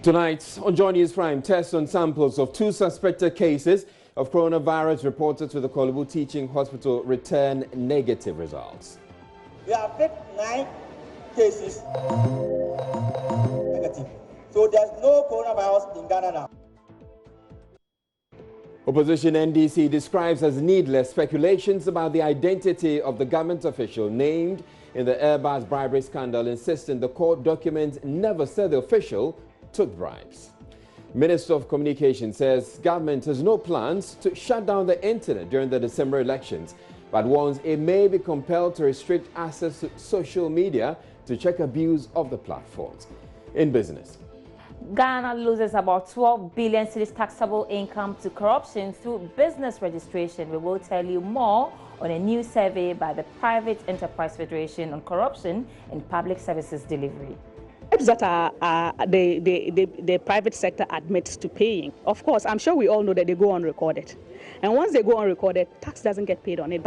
Tonight on Joynews Prime, tests on samples of 2 suspected cases of coronavirus reported to the Kolebu Teaching Hospital return negative results. We have picked 9 cases negative. So there's no coronavirus in Ghana now. Opposition NDC describes as needless speculations about the identity of the government official named in the Airbus bribery scandal, insisting the court documents never said the official took bribes. Minister of Communication says government has no plans to shut down the internet during the December elections, but warns it may be compelled to restrict access to social media to check abuse of the platforms. In business, Ghana loses about 12 billion cedis taxable income to corruption through business registration. We will tell you more on a new survey by the Private Enterprise Federation on corruption in public services delivery. That the private sector admits to paying. Of course, I'm sure we all know that they go unrecorded. And once they go unrecorded, tax doesn't get paid on it.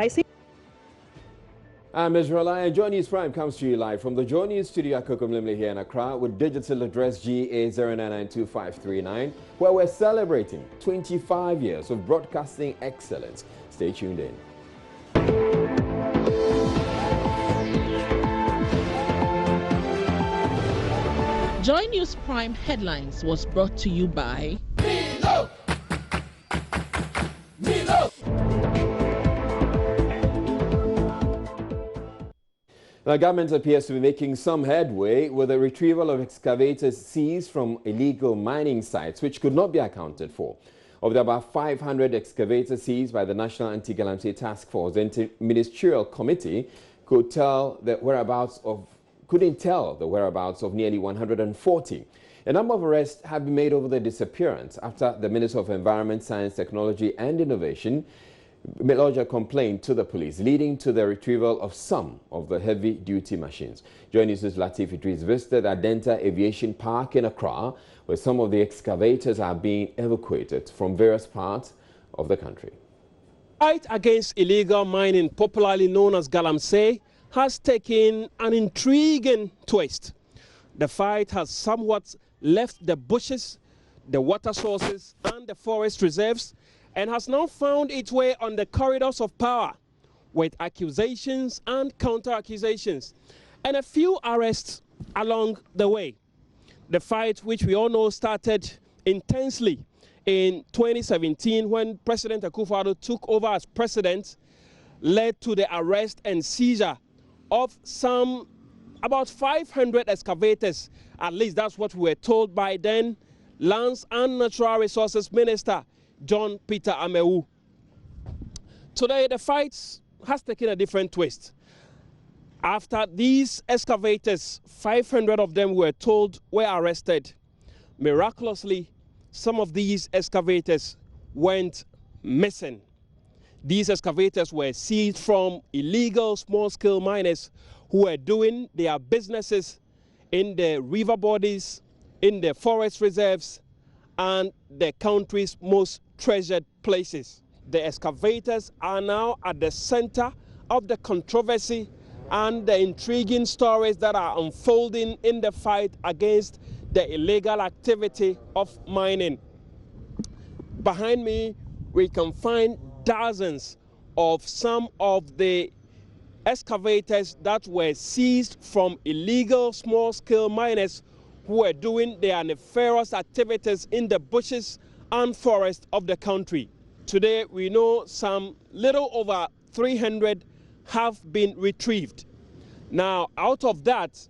I'm Israel, and Joynews Prime comes to you live from the Joynews studio at Kokomlimli here in Accra with digital address GA09925539, where we're celebrating 25 years of broadcasting excellence. Stay tuned in. Joynews Prime Headlines was brought to you by Milo. The government appears to be making some headway with the retrieval of excavators seized from illegal mining sites, which could not be accounted for. Of the about 500 excavators seized by the National Anti-Galamsey Task Force, the Interministerial Committee couldn't tell the whereabouts of nearly 140. A number of arrests have been made over the disappearance after the Minister of Environment, Science, Technology and Innovation lodged a complaint to the police, leading to the retrieval of some of the heavy-duty machines. Joynews' Latif Idris visited Adenta Aviation Park in Accra, where some of the excavators are being evacuated from various parts of the country. Fight against illegal mining, popularly known as galamsey, has taken an intriguing twist. The fight has somewhat left the bushes, the water sources and the forest reserves and has now found its way on the corridors of power with accusations and counter-accusations and a few arrests along the way. The fight, which we all know started intensely in 2017 when President Akufo-Addo took over as president, led to the arrest and seizure of about 500 excavators. At least that's what we were told by then Lands and Natural Resources Minister John Peter Amewu. Today the fight has taken a different twist. After these excavators, 500 of them were told were arrested. Miraculously, some of these excavators went missing. These excavators were seized from illegal small-scale miners who were doing their businesses in the river bodies, in the forest reserves, and the country's most treasured places. The excavators are now at the center of the controversy and the intriguing stories that are unfolding in the fight against the illegal activity of mining. Behind me, we can find dozens of some of the excavators that were seized from illegal small-scale miners who were doing their nefarious activities in the bushes and forests of the country. Today, we know some little over 300 have been retrieved. Now, out of that,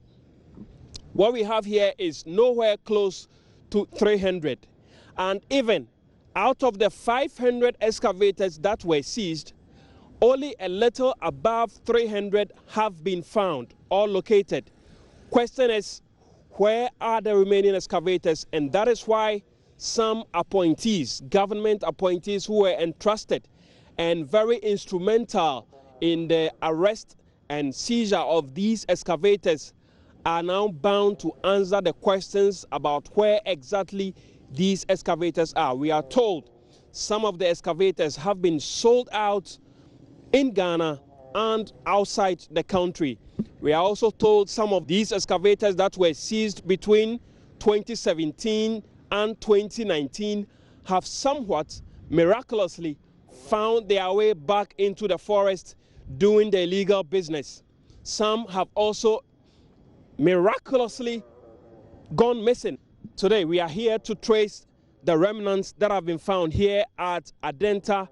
what we have here is nowhere close to 300. And even out of the 500 excavators that were seized, only a little above 300 have been found or located. Question is, where are the remaining excavators? And that is why some appointees, government appointees who were entrusted and very instrumental in the arrest and seizure of these excavators are now bound to answer the questions about where exactly these excavators are. We are told some of the excavators have been sold out in Ghana and outside the country. We are also told some of these excavators that were seized between 2017 and 2019 have somewhat miraculously found their way back into the forest doing their illegal business. Some have also miraculously gone missing. Today we are here to trace the remnants that have been found here at Adenta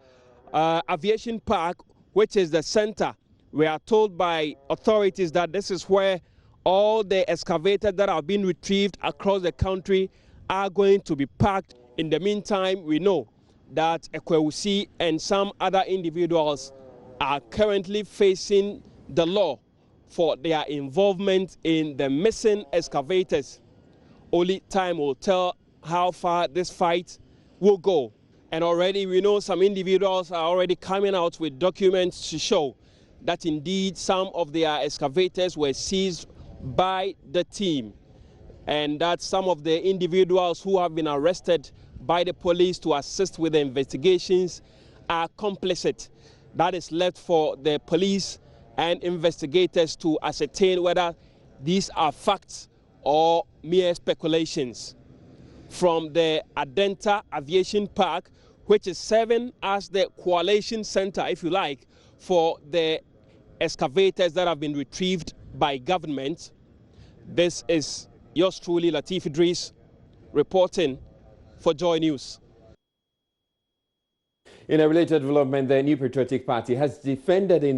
Aviation Park, which is the center. We are told by authorities that this is where all the excavators that have been retrieved across the country are going to be parked. In the meantime, we know that Ekwewusi and some other individuals are currently facing the law for their involvement in the missing excavators. Only time will tell how far this fight will go. And already we know some individuals are already coming out with documents to show that indeed some of their excavators were seized by the team, and that some of the individuals who have been arrested by the police to assist with the investigations are complicit. That is left for the police and investigators to ascertain whether these are facts or mere speculations. From the Adenta Aviation Park, which is serving as the coalition center, if you like, for the excavators that have been retrieved by government. This is yours truly, Latif Idris, reporting for Joynews. In a related development, the new Patriotic Party has defended the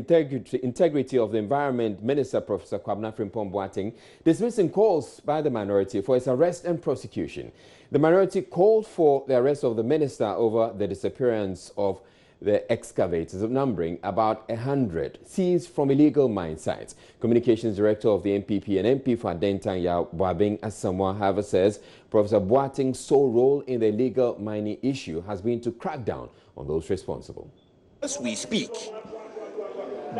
integrity of the Environment Minister, Professor Kwabena Frimpong, dismissing calls by the minority for his arrest and prosecution. The minority called for the arrest of the minister over the disappearance of the excavators, numbering about 100, seized from illegal mine sites. Communications Director of the NPP and MP for Adenta Boabing Asamoah, however, says Professor Boateng's sole role in the illegal mining issue has been to crack down on those responsible. As we speak,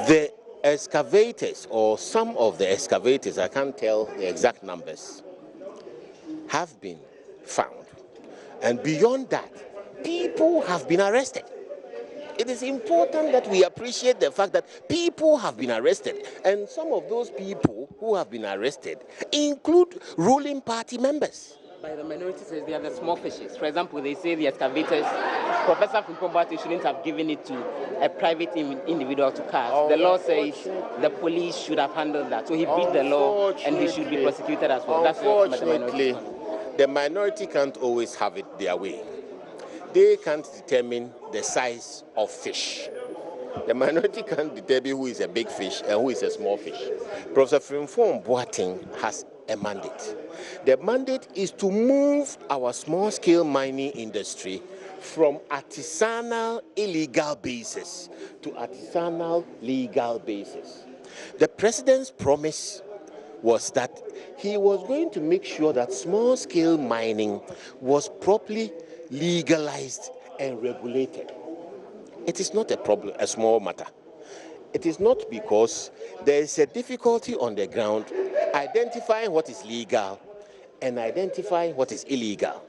the excavators, or some of the excavators, I can't tell the exact numbers, have been found. And beyond that, people have been arrested. It is important that we appreciate the fact that people have been arrested, and some of those people who have been arrested include ruling party members. By the minority says they are the small fishes. For example, they say the excavators, Professor Frimpong shouldn't have given it to a private individual to cast. The law says the police should have handled that. So he beat the law and he should be prosecuted as well. Unfortunately, the minority can't always have it their way. They can't determine the size of fish. The minority can't determine who is a big fish and who is a small fish. Professor Frimpong has a mandate. The mandate is to move our small-scale mining industry from artisanal illegal basis to artisanal legal basis. The president's promise was that he was going to make sure that small-scale mining was properly legalized and regulated. It is not a small matter. It is not because there is a difficulty on the ground identifying what is legal and identifying what is illegal.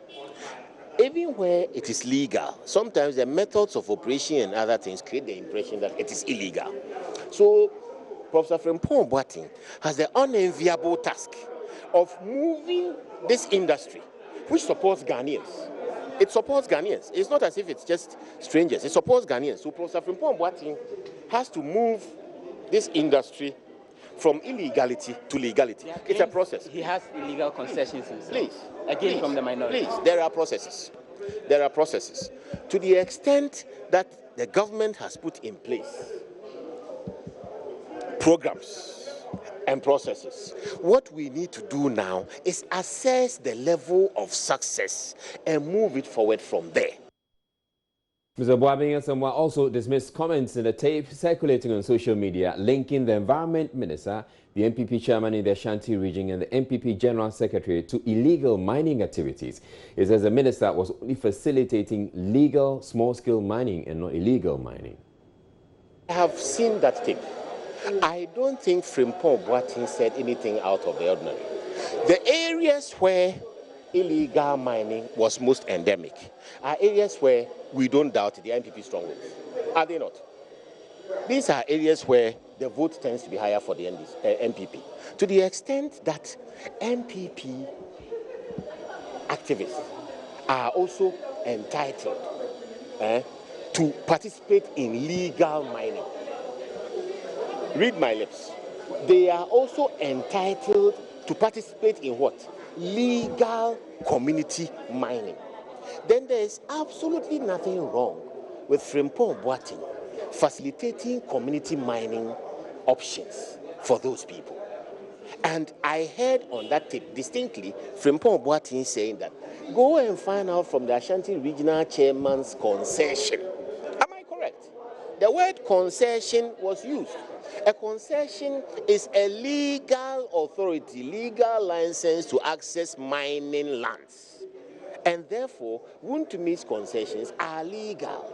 Even where it is legal, sometimes the methods of operation and other things create the impression that it is illegal. So Professor Frimpong has the unenviable task of moving this industry, which supports Ghanaians. It supports Ghanaians. It's not as if it's just strangers. It supports Ghanaians. So Professor Frimpong has to move this industry from illegality to legality. It's a process. He has illegal concessions himself. Please. Again, from the minority. Please, there are processes. There are processes. To the extent that the government has put in place programs and processes, what we need to do now is assess the level of success and move it forward from there. Mr. Boabing Asamoah also dismissed comments in the tape circulating on social media linking the Environment Minister, the NPP chairman in the Ashanti region, and the NPP General Secretary to illegal mining activities. He says the minister was only facilitating legal small-scale mining and not illegal mining. I have seen that tape. I don't think Frimpong said anything out of the ordinary. The areas where illegal mining was most endemic are areas where we don't doubt the NPP strongholds. Are they not? These are areas where the vote tends to be higher for the NPP. To the extent that NPP activists are also entitled to participate in legal mining. Read my lips. They are also entitled to participate in what? Legal community mining. Then there is absolutely nothing wrong with Frimpong Boateng facilitating community mining options for those people. And I heard on that tape distinctly Frimpong Boateng saying that, go and find out from the Ashanti Regional Chairman's concession. Am I correct? The word concession was used. A concession is a legal authority, legal license to access mining lands. And therefore, Wontumi's concessions are legal.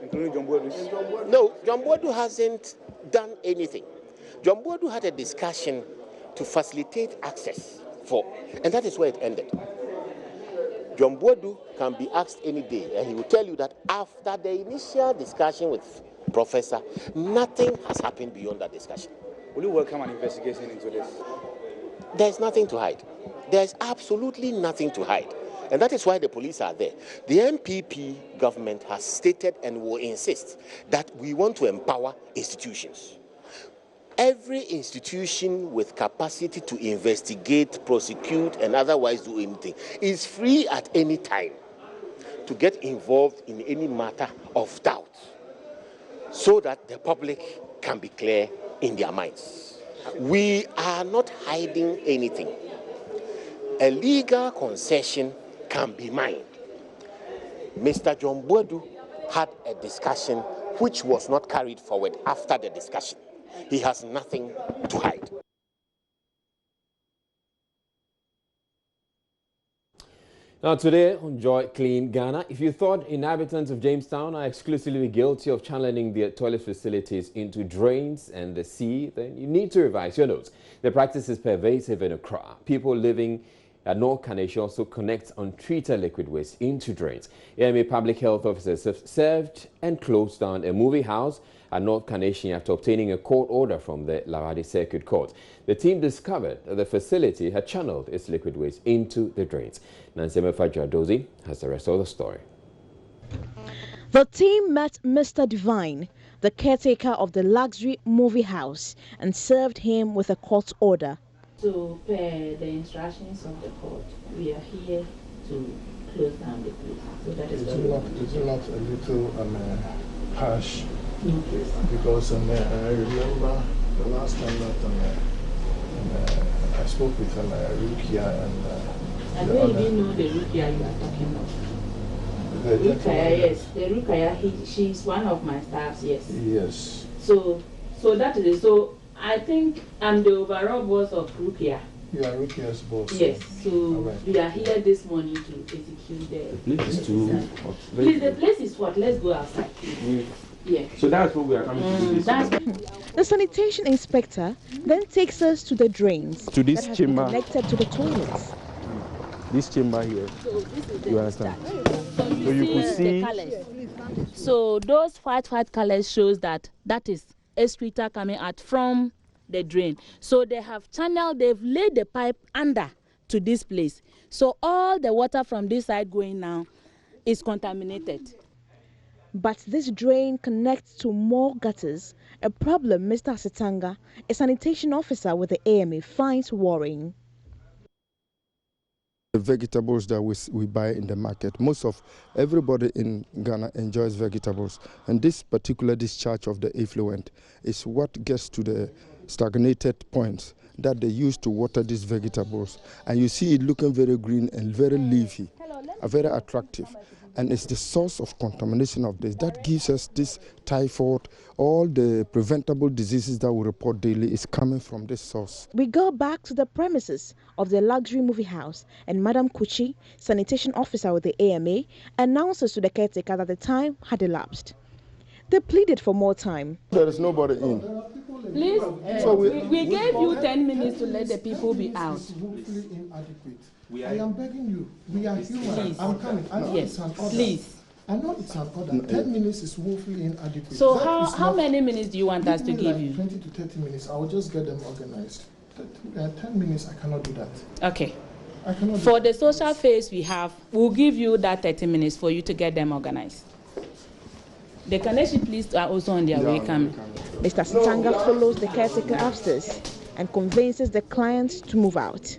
Including John Boadu's? No, John Boadu hasn't done anything. John Boadu had a discussion to facilitate access for, and that is where it ended. John Boadu can be asked any day, and he will tell you that after the initial discussion with Professor, nothing has happened beyond that discussion. Will you welcome an investigation into this? There's nothing to hide. There's absolutely nothing to hide. And that is why the police are there. The MPP government has stated and will insist that we want to empower institutions. Every institution with capacity to investigate, prosecute, and otherwise do anything is free at any time to get involved in any matter of doubt so that the public can be clear in their minds. We are not hiding anything. A legal concession can be mined. Mr. John Boadu had a discussion which was not carried forward after the discussion. He has nothing to hide. Now today on Joy Clean Ghana, if you thought inhabitants of Jamestown are exclusively guilty of channeling their toilet facilities into drains and the sea, then you need to revise your notes. The practice is pervasive in Accra. People living at North Kaneshie also connect untreated liquid waste into drains. AMA public health officers have served and closed down a movie house at North Kaneshie after obtaining a court order from the Lavadi Circuit Court. The team discovered that the facility had channeled its liquid waste into the drains. Nancy Mefajadozi has the rest of the story. The team met Mr. Divine, the caretaker of the luxury movie house, and served him with a court order. So, per the instructions of the court, we are here to close down the place. So that is it's not a little harsh, because I remember the last time that I spoke with Rukia and I don't even know the Rukia you are talking of. Rukaya, yes. The Rukaya, she's one of my staffs, yes. Yes. So that is it. So I think I'm the overall boss of Rukia. You are Rukia's boss. Yes. So we are here this morning to execute the place is too hot. Please, the place is what? Let's go outside. Yeah. So that's what we are coming to do this. The sanitation inspector then takes us to the drains to this that chamber connected to the toilets. This chamber here. So this is the you understand? So you could see the colors. So those white colors shows that is excreta coming out from the drain. So they have channeled, they've laid the pipe under to this place. So all the water from this side going now is contaminated. But this drain connects to more gutters, a problem Mr. Asitanga, a sanitation officer with the AMA, finds worrying. The vegetables that we buy in the market, most of everybody in Ghana enjoys vegetables, and this particular discharge of the effluent is what gets to the stagnated points that they use to water these vegetables, and you see it looking very green and very leafy, very attractive. And it's the source of contamination of this that gives us this typhoid. All the preventable diseases that we report daily is coming from this source. We go back to the premises of the luxury movie house, and Madam Kuchi, sanitation officer with the AMA, announces to the caretaker that the time had elapsed. They pleaded for more time. There is nobody in. Please, so we gave you 10 minutes to let the people be out. I am begging you. We are human. Please. I'm coming. I know it's an order. Please. I know it's an order. 10 minutes is woefully inadequate. So how many minutes do you want us to give you? 20 to 30 minutes. I will just get them organized. 10 minutes, I cannot do that. Okay. For the social phase we have, we'll give you that 30 minutes for you to get them organized. The Kaneshi police are also on their way coming. Mr. Stanga follows the caretaker upstairs and convinces the clients to move out.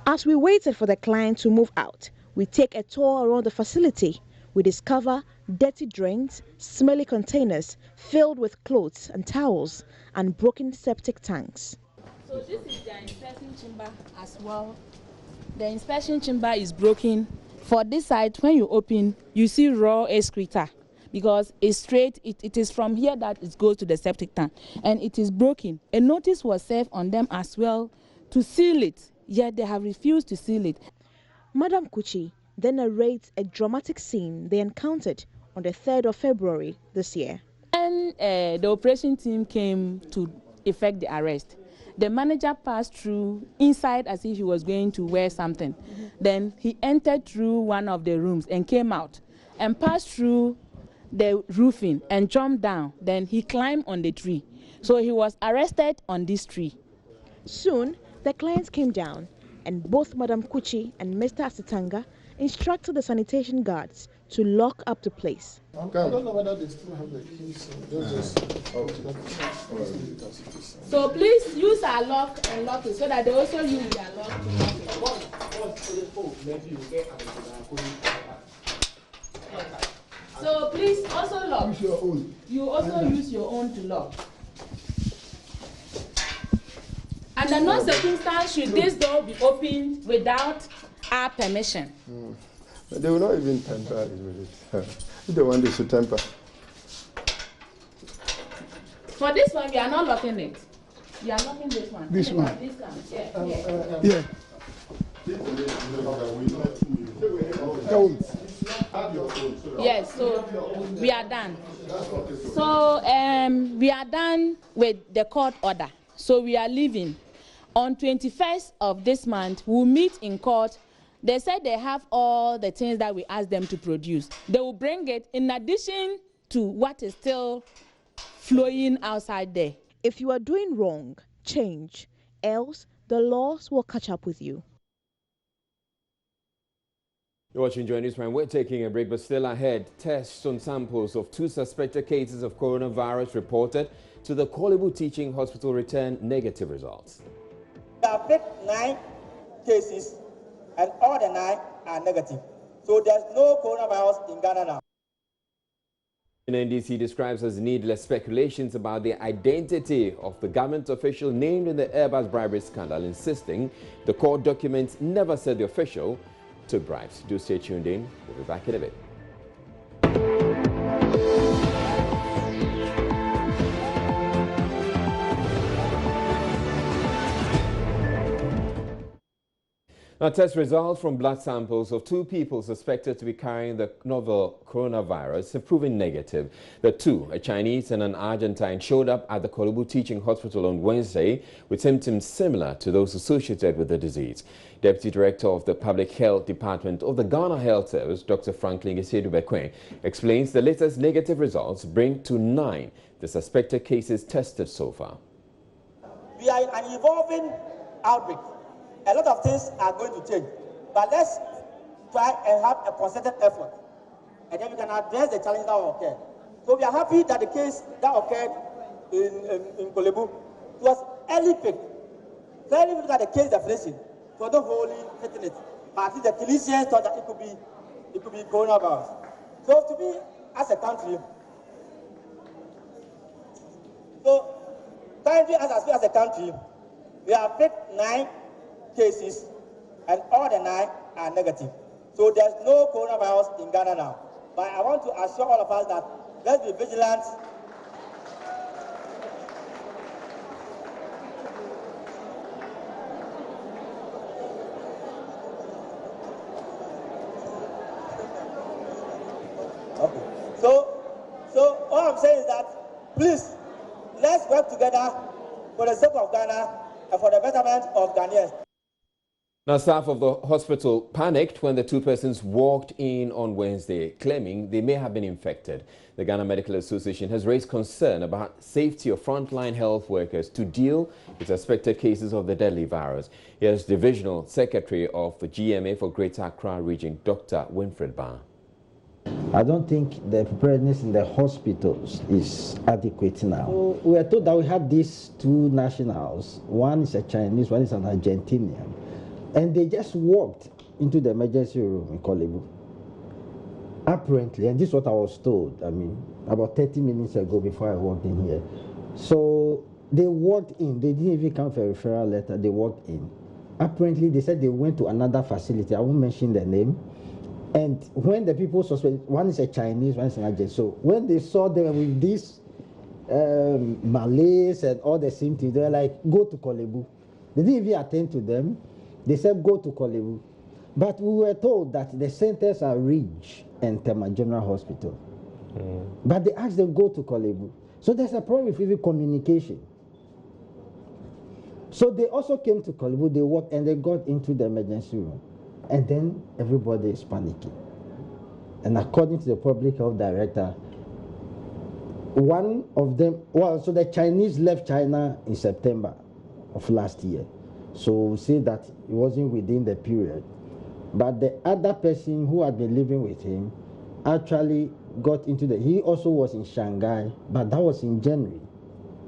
As we waited for the client to move out, we take a tour around the facility. We discover dirty drains, smelly containers filled with clothes and towels, and broken septic tanks. So this is the inspection chamber as well. The inspection chamber is broken. For this side, when you open, you see raw excreta because it's straight. It is from here that it goes to the septic tank, and it is broken. A notice was served on them as well to seal it, yet they have refused to seal it. Madam Kuchi then narrates a dramatic scene they encountered on the 3rd of February this year. And the operation team came to effect the arrest. The manager passed through inside as if he was going to wear something. Then he entered through one of the rooms and came out and passed through the roofing and jumped down. Then he climbed on the tree. So he was arrested on this tree. Soon, the clients came down and both Madam Kuchi and Mr. Asitanga instructed the sanitation guards to lock up the place. I don't know whether they still have the keys. So please use our lock and lock it so that they also use their lock to lock it. So please also lock. Use your own. You also use your own to lock. Under no circumstance should this door be opened without our permission. They will not even temper it with it. If they want, they should temper. For this one, we are not locking it. We are locking this one. This one? This one. Yes, so we are done. So we are done with the court order. So we are leaving. On 21st of this month, we'll meet in court. They said they have all the things that we asked them to produce. They will bring it in addition to what is still flowing outside there. If you are doing wrong, change, else the laws will catch up with you. You're watching Joynews Prime. We're taking a break, but still ahead. Tests on samples of 2 suspected cases of coronavirus reported to the Kolebu Teaching Hospital return negative results. There have been 9 cases, and all the 9 are negative. So there's no coronavirus in Ghana now. NDC describes as needless speculations about the identity of the government official named in the Airbus bribery scandal, insisting the court documents never said the official took bribes. Do stay tuned in. We'll be back in a bit. Now, test results from blood samples of 2 people suspected to be carrying the novel coronavirus have proven negative. The 2, a Chinese and an Argentine, showed up at the Kolebu Teaching Hospital on Wednesday with symptoms similar to those associated with the disease. Deputy Director of the Public Health Department of the Ghana Health Service, Dr. Franklin Gisedu-Bekwe, explains the latest negative results bring to 9 the suspected cases tested so far. We are in an evolving outbreak. A lot of things are going to change, but let's try and have a concerted effort, and then we can address the challenge that will occur. So we are happy that the case that occurred in Kolebu was early picked. So if you look at the case definition, for the wholly hitting it, but at least the clinicians thought that it could be coronavirus. So to me, as a country, as a country, we have picked 9 cases, and all the 9 are negative. So there's no coronavirus in Ghana now. But I want to assure all of us that let's be vigilant. Okay. So all I'm saying is that please let's work together for the sake of Ghana and for the betterment of Ghanaians. Now, staff of the hospital panicked when the two persons walked in on Wednesday, claiming they may have been infected. The Ghana Medical Association has raised concern about safety of frontline health workers to deal with suspected cases of the deadly virus. Here's Divisional Secretary of the GMA for Greater Accra Region, Dr. Winfred Barr. I don't think the preparedness in the hospitals is adequate now. So we are told that we had these two nationals. One is a Chinese, one is an Argentinian. And they just walked into the emergency room in Kolebu. Apparently, and this is what I was told, about 30 minutes ago before I walked in here. So they walked in, they didn't even come for a referral letter, they walked in. Apparently, they said they went to another facility, I won't mention the name. And when the people suspect, one is a Chinese, one is an Argentinian. So when they saw them with these Malays and all the same things, they were like, go to Kolebu. They didn't even attend to them. They said, go to Kolebu. But we were told that the centers are Ridge and Tema General Hospital. But they asked them, go to Kolebu. So there's a problem with even communication. So they also came to Kolebu, they walked and they got into the emergency room. And then everybody is panicking. And according to the public health director, one of them, so the Chinese left China in September of last year. So we say that it wasn't within the period. But the other person who had been living with him actually got into he also was in Shanghai, but that was in January,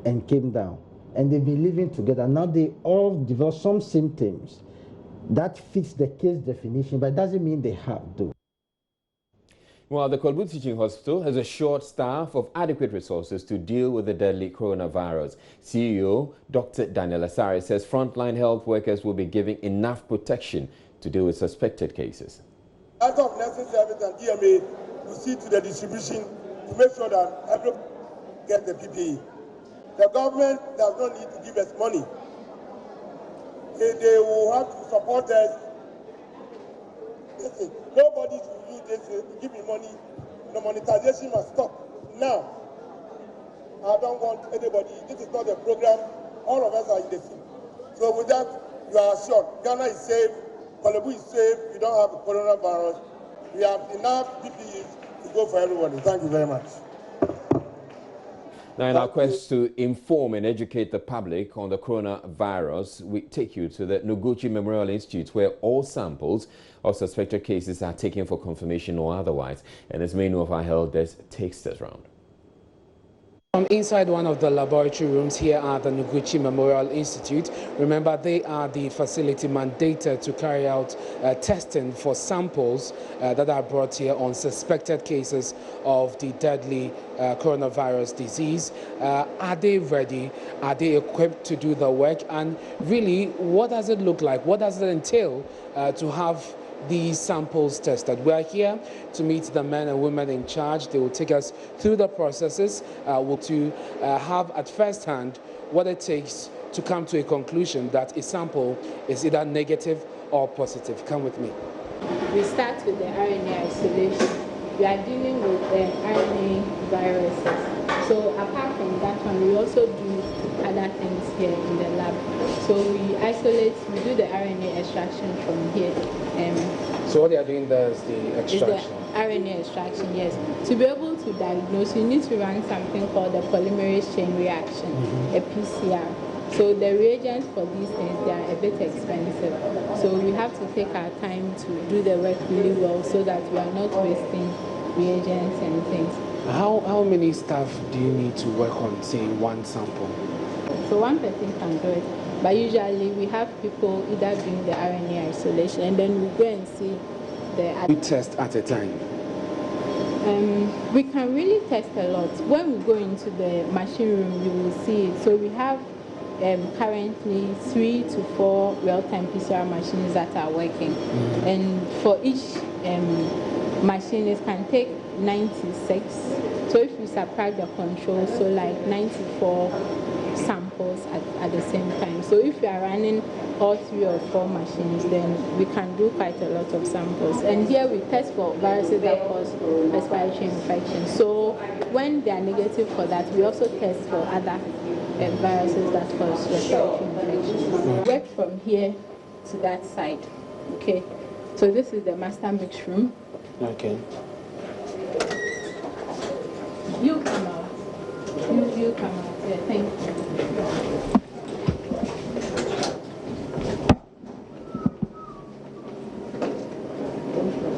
and came down. And they've been living together. Now they all developed some symptoms that fits the case definition, but it doesn't mean they have to. Well, the Kolebu Teaching Hospital has a short staff of adequate resources to deal with the deadly coronavirus. CEO Dr. Daniel Asare says frontline health workers will be given enough protection to deal with suspected cases. Out of nursing service and DMA, we see to the distribution to make sure that everyone gets the PPE. The government does not need to give us money. They will have to support us. Listen, nobody should use this, give me money. The monetization must stop now. I don't want anybody, this is not a program, all of us are in the field. So with that, you are assured, Ghana is safe, Kolebu is safe, we don't have coronavirus, we have enough PPEs to go for everybody. Thank you very much. Now, in our quest to inform and educate the public on the coronavirus, we take you to the Noguchi Memorial Institute, where all samples of suspected cases are taken for confirmation or otherwise. And as many of our health desk takes us round. I'm inside one of the laboratory rooms here at the Noguchi Memorial Institute. Remember, they are the facility mandated to carry out testing for samples that are brought here on suspected cases of the deadly coronavirus disease. Are they ready? Are they equipped to do the work? And really, what does it look like? What does it entail to have these samples tested? We are here to meet the men and women in charge. They will take us through the processes to have at first hand what it takes to come to a conclusion that a sample is either negative or positive. Come with me. We start with the RNA isolation. We are dealing with the RNA viruses. So apart from that one, we also do other things here in the lab. So we isolate, we do the RNA extraction from here. So what they are doing there is the extraction? Is the RNA extraction, yes. To be able to diagnose, you need to run something called the polymerase chain reaction, a PCR. So the reagents for these things, they are a bit expensive. So we have to take our time to do the work really well so that we are not wasting reagents and things. How many staff do you need to work on, say, one sample? So one person can do it. But usually we have people either doing the RNA isolation and then we go and see the... We test at a time? We can really test a lot. When we go into the machine room, you will see it. So we have currently 3 to 4 real-time PCR machines that are working. And for each machine, it can take 96. So if we subtract the control, so like 94 samples at the same time. So if we are running all 3 or 4 machines, then we can do quite a lot of samples. And here we test for viruses that cause respiratory infection. So when they are negative for that, we also test for other viruses that cause respiratory infections. We work from here to that side. Okay. So this is the master mix room. Okay. You come out. You come out. Yeah, thank you.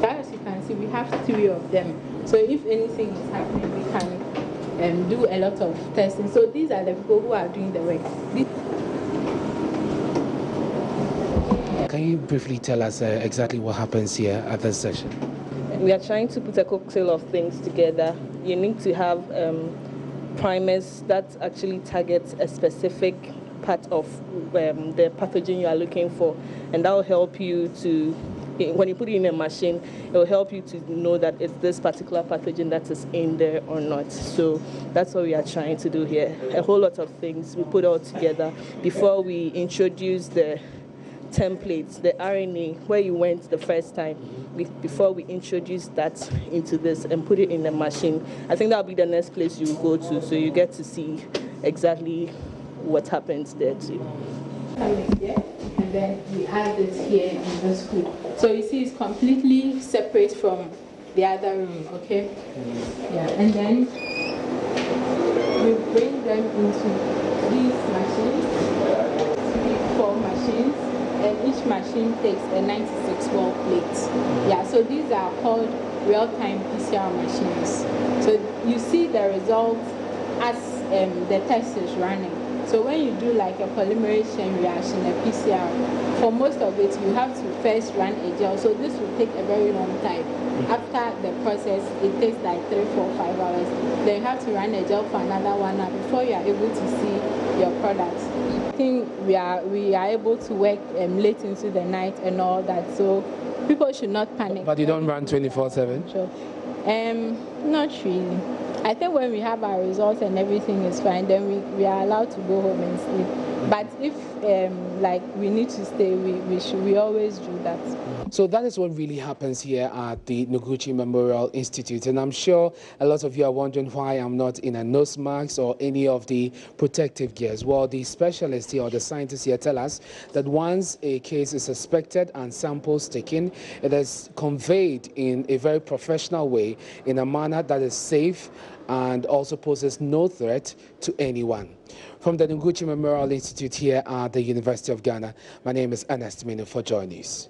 As you can see, we have 3 of them. So if anything is happening, we can do a lot of testing. So these are the people who are doing the work. Can you briefly tell us exactly what happens here at this session? We are trying to put a cocktail of things together. You need to have primers that actually target a specific part of the pathogen you are looking for, and that will help you to, when you put it in a machine, it will help you to know that it's this particular pathogen that is in there or not. So that's what we are trying to do here. A whole lot of things we put all together before we introduce the templates, the RNA, where you went the first time, before we introduce that into this and put it in the machine. I think that'll be the next place you go to, so you get to see exactly what happens there too. And then we add this here in this hood. So you see it's completely separate from the other room, okay? Yeah, and then we bring them into these machines, 3-4 machines. And each machine takes a 96-well plate. Yeah, so these are called real-time PCR machines. So you see the results as the test is running. So when you do like a polymerase chain reaction, a PCR, for most of it, you have to first run a gel. So this will take a very long time. After the process, it takes like 3, 4, 5 hours. Then you have to run a gel for another 1 hour before you are able to see your products. I think we are able to work late into the night and all that, so people should not panic. But you don't run 24/7? Sure. Not really. I think when we have our results and everything is fine, then we are allowed to go home and sleep. But if like we need to stay, we always do that. So that is what really happens here at the Noguchi Memorial Institute. And I'm sure a lot of you are wondering why I'm not in a nose mask or any of the protective gears. Well, the specialists here or the scientists here tell us that once a case is suspected and samples taken, it is conveyed in a very professional way, in a manner that is safe and also poses no threat to anyone. From the Noguchi Memorial Institute here at the University of Ghana, my name is Ernest Minu for Joynews.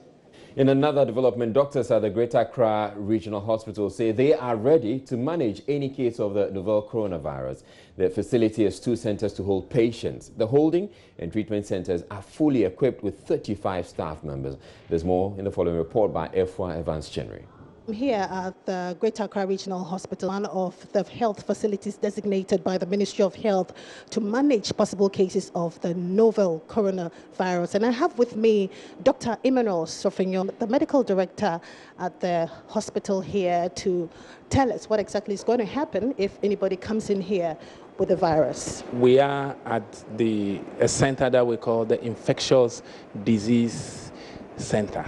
In another development, doctors at the Greater Accra Regional Hospital say they are ready to manage any case of the novel coronavirus. The facility has 2 centers to hold patients. The holding and treatment centers are fully equipped with 35 staff members. There's more in the following report by Efwa Evans-Chenry. Here at the Greater Accra Regional Hospital, one of the health facilities designated by the Ministry of Health to manage possible cases of the novel coronavirus. And I have with me Dr. Emmanuel Sofignon, the medical director at the hospital here, to tell us what exactly is going to happen if anybody comes in here with the virus. We are at a center that we call the Infectious Disease Center.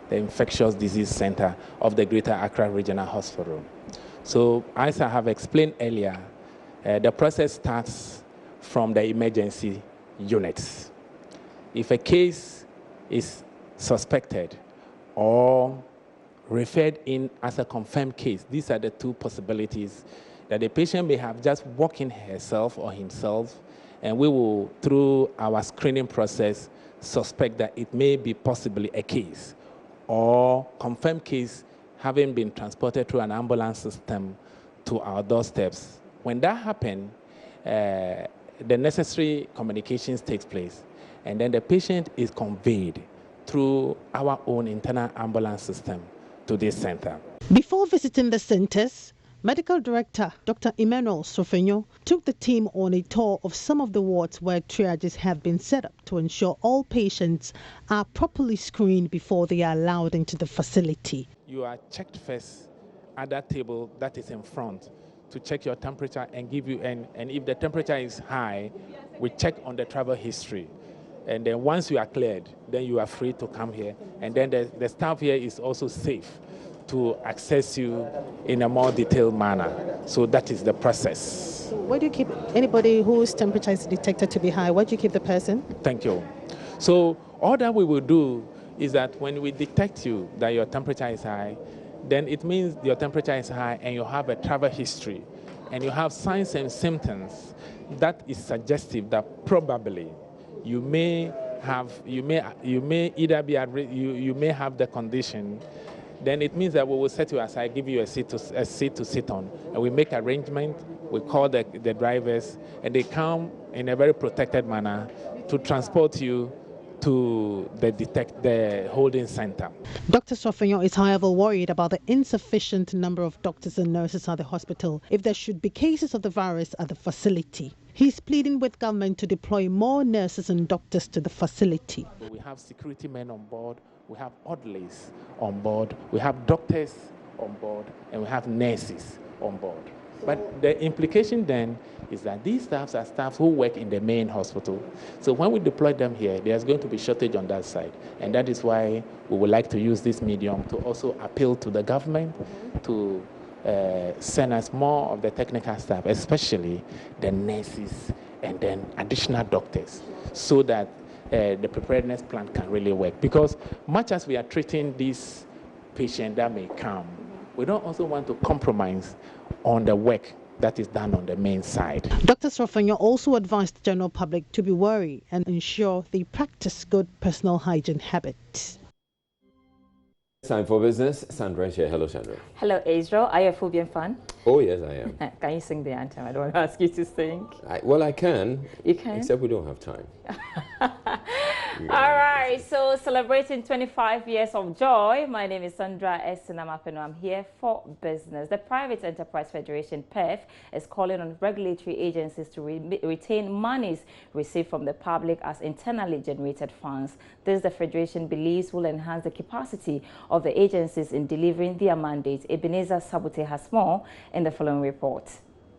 The Infectious Disease Center of the Greater Accra Regional Hospital. So as I have explained earlier, the process starts from the emergency units. If a case is suspected or referred in as a confirmed case, these are the 2 possibilities that the patient may have just walked in herself or himself, and we will, through our screening process, suspect that it may be possibly a case, or confirmed case having been transported through an ambulance system to our doorsteps. When that happens, the necessary communications takes place, and then the patient is conveyed through our own internal ambulance system to this center. Before visiting the centers, Medical Director Dr. Emmanuel Sofignon took the team on a tour of some of the wards where triages have been set up to ensure all patients are properly screened before they are allowed into the facility. You are checked first at that table that is in front to check your temperature and give you, and if the temperature is high, we check on the travel history. And then once you are cleared, then you are free to come here. And then the staff here is also safe to access you in a more detailed manner. So that is the process. So where do you keep anybody whose temperature is detected to be high? Where do you keep the person? Thank you. So all that we will do is that when we detect you that your temperature is high, then it means your temperature is high and you have a travel history and you have signs and symptoms that is suggestive that probably you may have you may either be you may have the condition. Then it means that we will set you aside, give you a seat to sit on, and we make arrangements. We call the drivers, and they come in a very protected manner to transport you to the holding center. Dr. Sofenyo is, however, worried about the insufficient number of doctors and nurses at the hospital if there should be cases of the virus at the facility. He's pleading with government to deploy more nurses and doctors to the facility. We have security men on board, we have orderlies on board, we have doctors on board, and we have nurses on board. But the implication then is that these staffs are staff who work in the main hospital. So when we deploy them here, there's going to be shortage on that side. And that is why we would like to use this medium to also appeal to the government to send us more of the technical staff, especially the nurses and then additional doctors, so that the preparedness plan can really work. Because much as we are treating these patients that may come, we don't also want to compromise on the work that is done on the main side. Dr. Sofenyo also advised the general public to be wary and ensure they practice good personal hygiene habits. Time for business. Sandra is here. Hello, Sandra. Hello, Israel. Are you a Phobian fan? Oh, yes, I am. Can you sing the anthem? I don't want to ask you to sing. Well, I can. You can? Except we don't have time. All right, so celebrating 25 years of joy. My name is Sandra Esinamapeno. I'm here for business. The Private Enterprise Federation, PEF, is calling on regulatory agencies to retain monies received from the public as internally generated funds. This, the Federation believes, will enhance the capacity of the agencies in delivering their mandate. Ebenezer Sabute has more in the following report.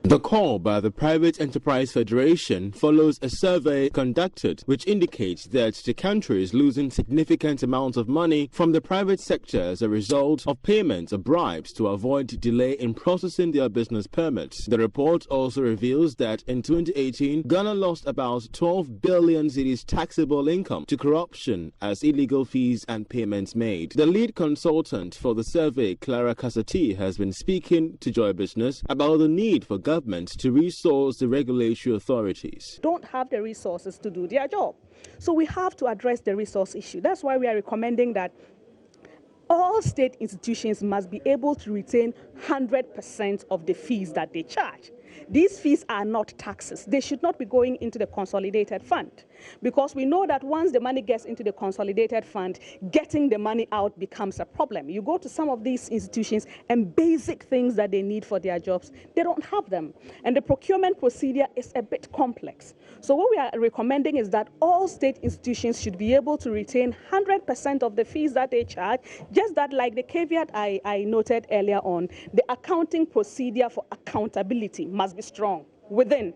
The call by the Private Enterprise Federation follows a survey conducted which indicates that the country is losing significant amounts of money from the private sector as a result of payments or bribes to avoid delay in processing their business permits. The report also reveals that in 2018, Ghana lost about 12 billion cedis taxable income to corruption as illegal fees and payments made. The lead consultant for the survey, Clara Kasati, has been speaking to Joy Business about the need for government to resource the regulatory authorities. Don't have the resources to do their job. So we have to address the resource issue. That's why we are recommending that all state institutions must be able to retain 100% of the fees that they charge. These fees are not taxes. They should not be going into the consolidated fund, because we know that once the money gets into the consolidated fund, getting the money out becomes a problem. You go to some of these institutions and basic things that they need for their jobs, they don't have them. And the procurement procedure is a bit complex. So what we are recommending is that all state institutions should be able to retain 100% of the fees that they charge, just that, like the caveat I noted earlier on, the accounting procedure for accountability must be strong within.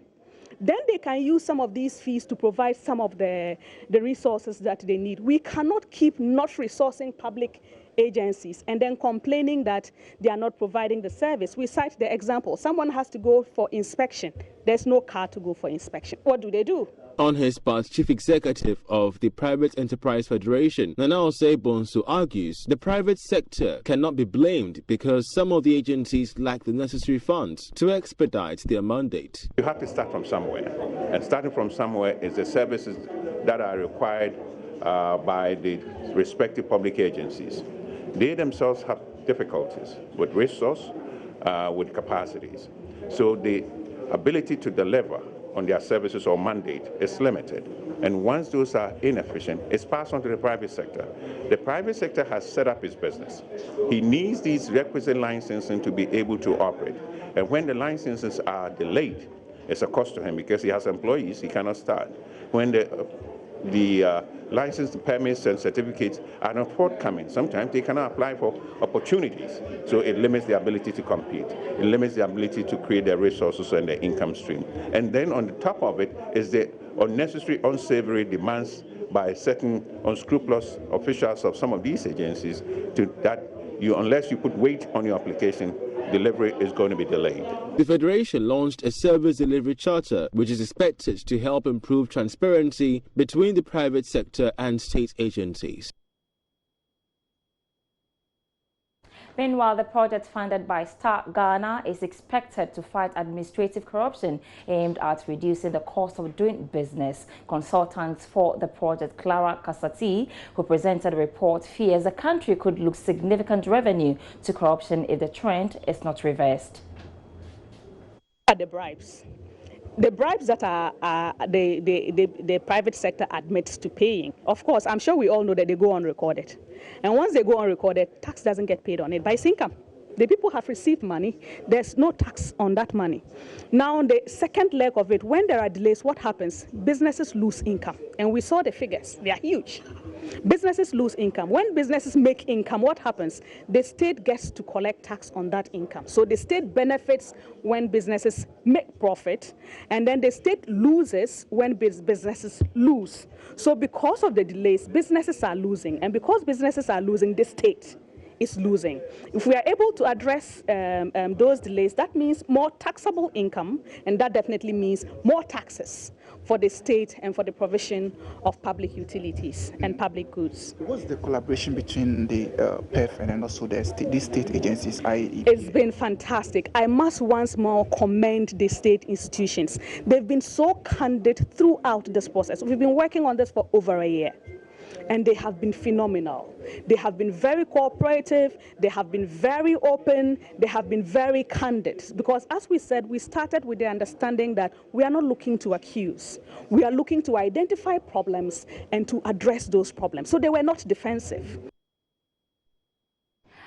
Then they can use some of these fees to provide some of the resources that they need. We cannot keep not resourcing public agencies and then complaining that they are not providing the service. We cite the example. Someone has to go for inspection. There's no car to go for inspection. What do? On his part, Chief Executive of the Private Enterprise Federation, Nanaose Bonsu, argues the private sector cannot be blamed because some of the agencies lack the necessary funds to expedite their mandate. You have to start from somewhere, and starting from somewhere is the services that are required by the respective public agencies. They themselves have difficulties with resource, with capacities. So the ability to deliver on their services or mandate is limited. And once those are inefficient, it's passed on to the private sector. The private sector has set up its business. He needs these requisite licensing to be able to operate. And when the licenses are delayed, it's a cost to him because he has employees, he cannot start. When the license permits and certificates are not forthcoming, sometimes they cannot apply for opportunities. So it limits the ability to compete. It limits the ability to create the resources and the income stream. And then on the top of it is the unnecessary, unsavory demands by certain unscrupulous officials of some of these agencies unless you put weight on your application, delivery is going to be delayed. The Federation launched a service delivery charter which is expected to help improve transparency between the private sector and state agencies. Meanwhile, the project funded by Star Ghana is expected to fight administrative corruption aimed at reducing the cost of doing business. Consultants for the project, Clara Kasati, who presented a report, fears the country could lose significant revenue to corruption if the trend is not reversed. The bribes. The bribes that the private sector admits to paying, of course, I'm sure we all know that they go unrecorded. And once they go unrecorded, tax doesn't get paid on it by its income. The people have received money, there's no tax on that money. Now, the second leg of it, when there are delays, what happens? Businesses lose income. And we saw the figures, they are huge. Businesses lose income. When businesses make income, what happens? The state gets to collect tax on that income. So the state benefits when businesses make profit, and then the state loses when businesses lose. So because of the delays, businesses are losing. And because businesses are losing, the state is losing. If we are able to address those delays, that means more taxable income, and that definitely means more taxes for the state and for the provision of public utilities and public goods. What's the collaboration between the PEF and also these state agencies, i.e.? It's been fantastic. I must once more commend the state institutions. They've been so candid throughout this process. We've been working on this for over a year, and they have been phenomenal. They have been very cooperative, they have been very open, they have been very candid. Because as we said, we started with the understanding that we are not looking to accuse. We are looking to identify problems and to address those problems. So they were not defensive.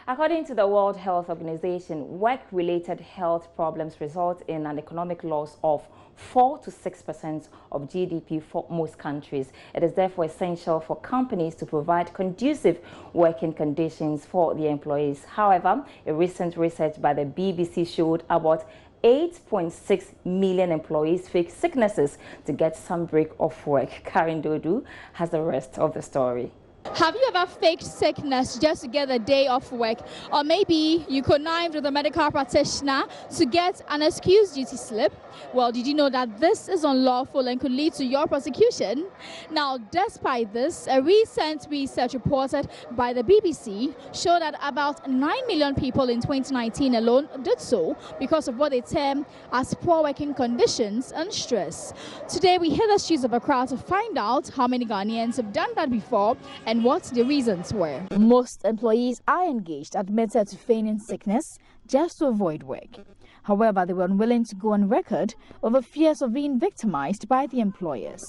According to the World Health Organization, work-related health problems result in an economic loss of 4 to 6% of GDP for most countries. It is therefore essential for companies to provide conducive working conditions for their employees. However, a recent research by the BBC showed about 8.6 million employees fake sicknesses to get some break off work. Karen Dodu has the rest of the story. Have you ever faked sickness just to get a day off work? Or maybe you connived with a medical practitioner to get an excuse duty slip? Well, did you know that this is unlawful and could lead to your prosecution? Now, despite this, a recent research reported by the BBC showed that about 9 million people in 2019 alone did so because of what they term as poor working conditions and stress. Today, we hit the streets of Accra to find out how many Ghanaians have done that before and what the reasons were. Most employees I engaged admitted to feigning sickness just to avoid work. However, they were unwilling to go on record over fears of being victimized by the employers.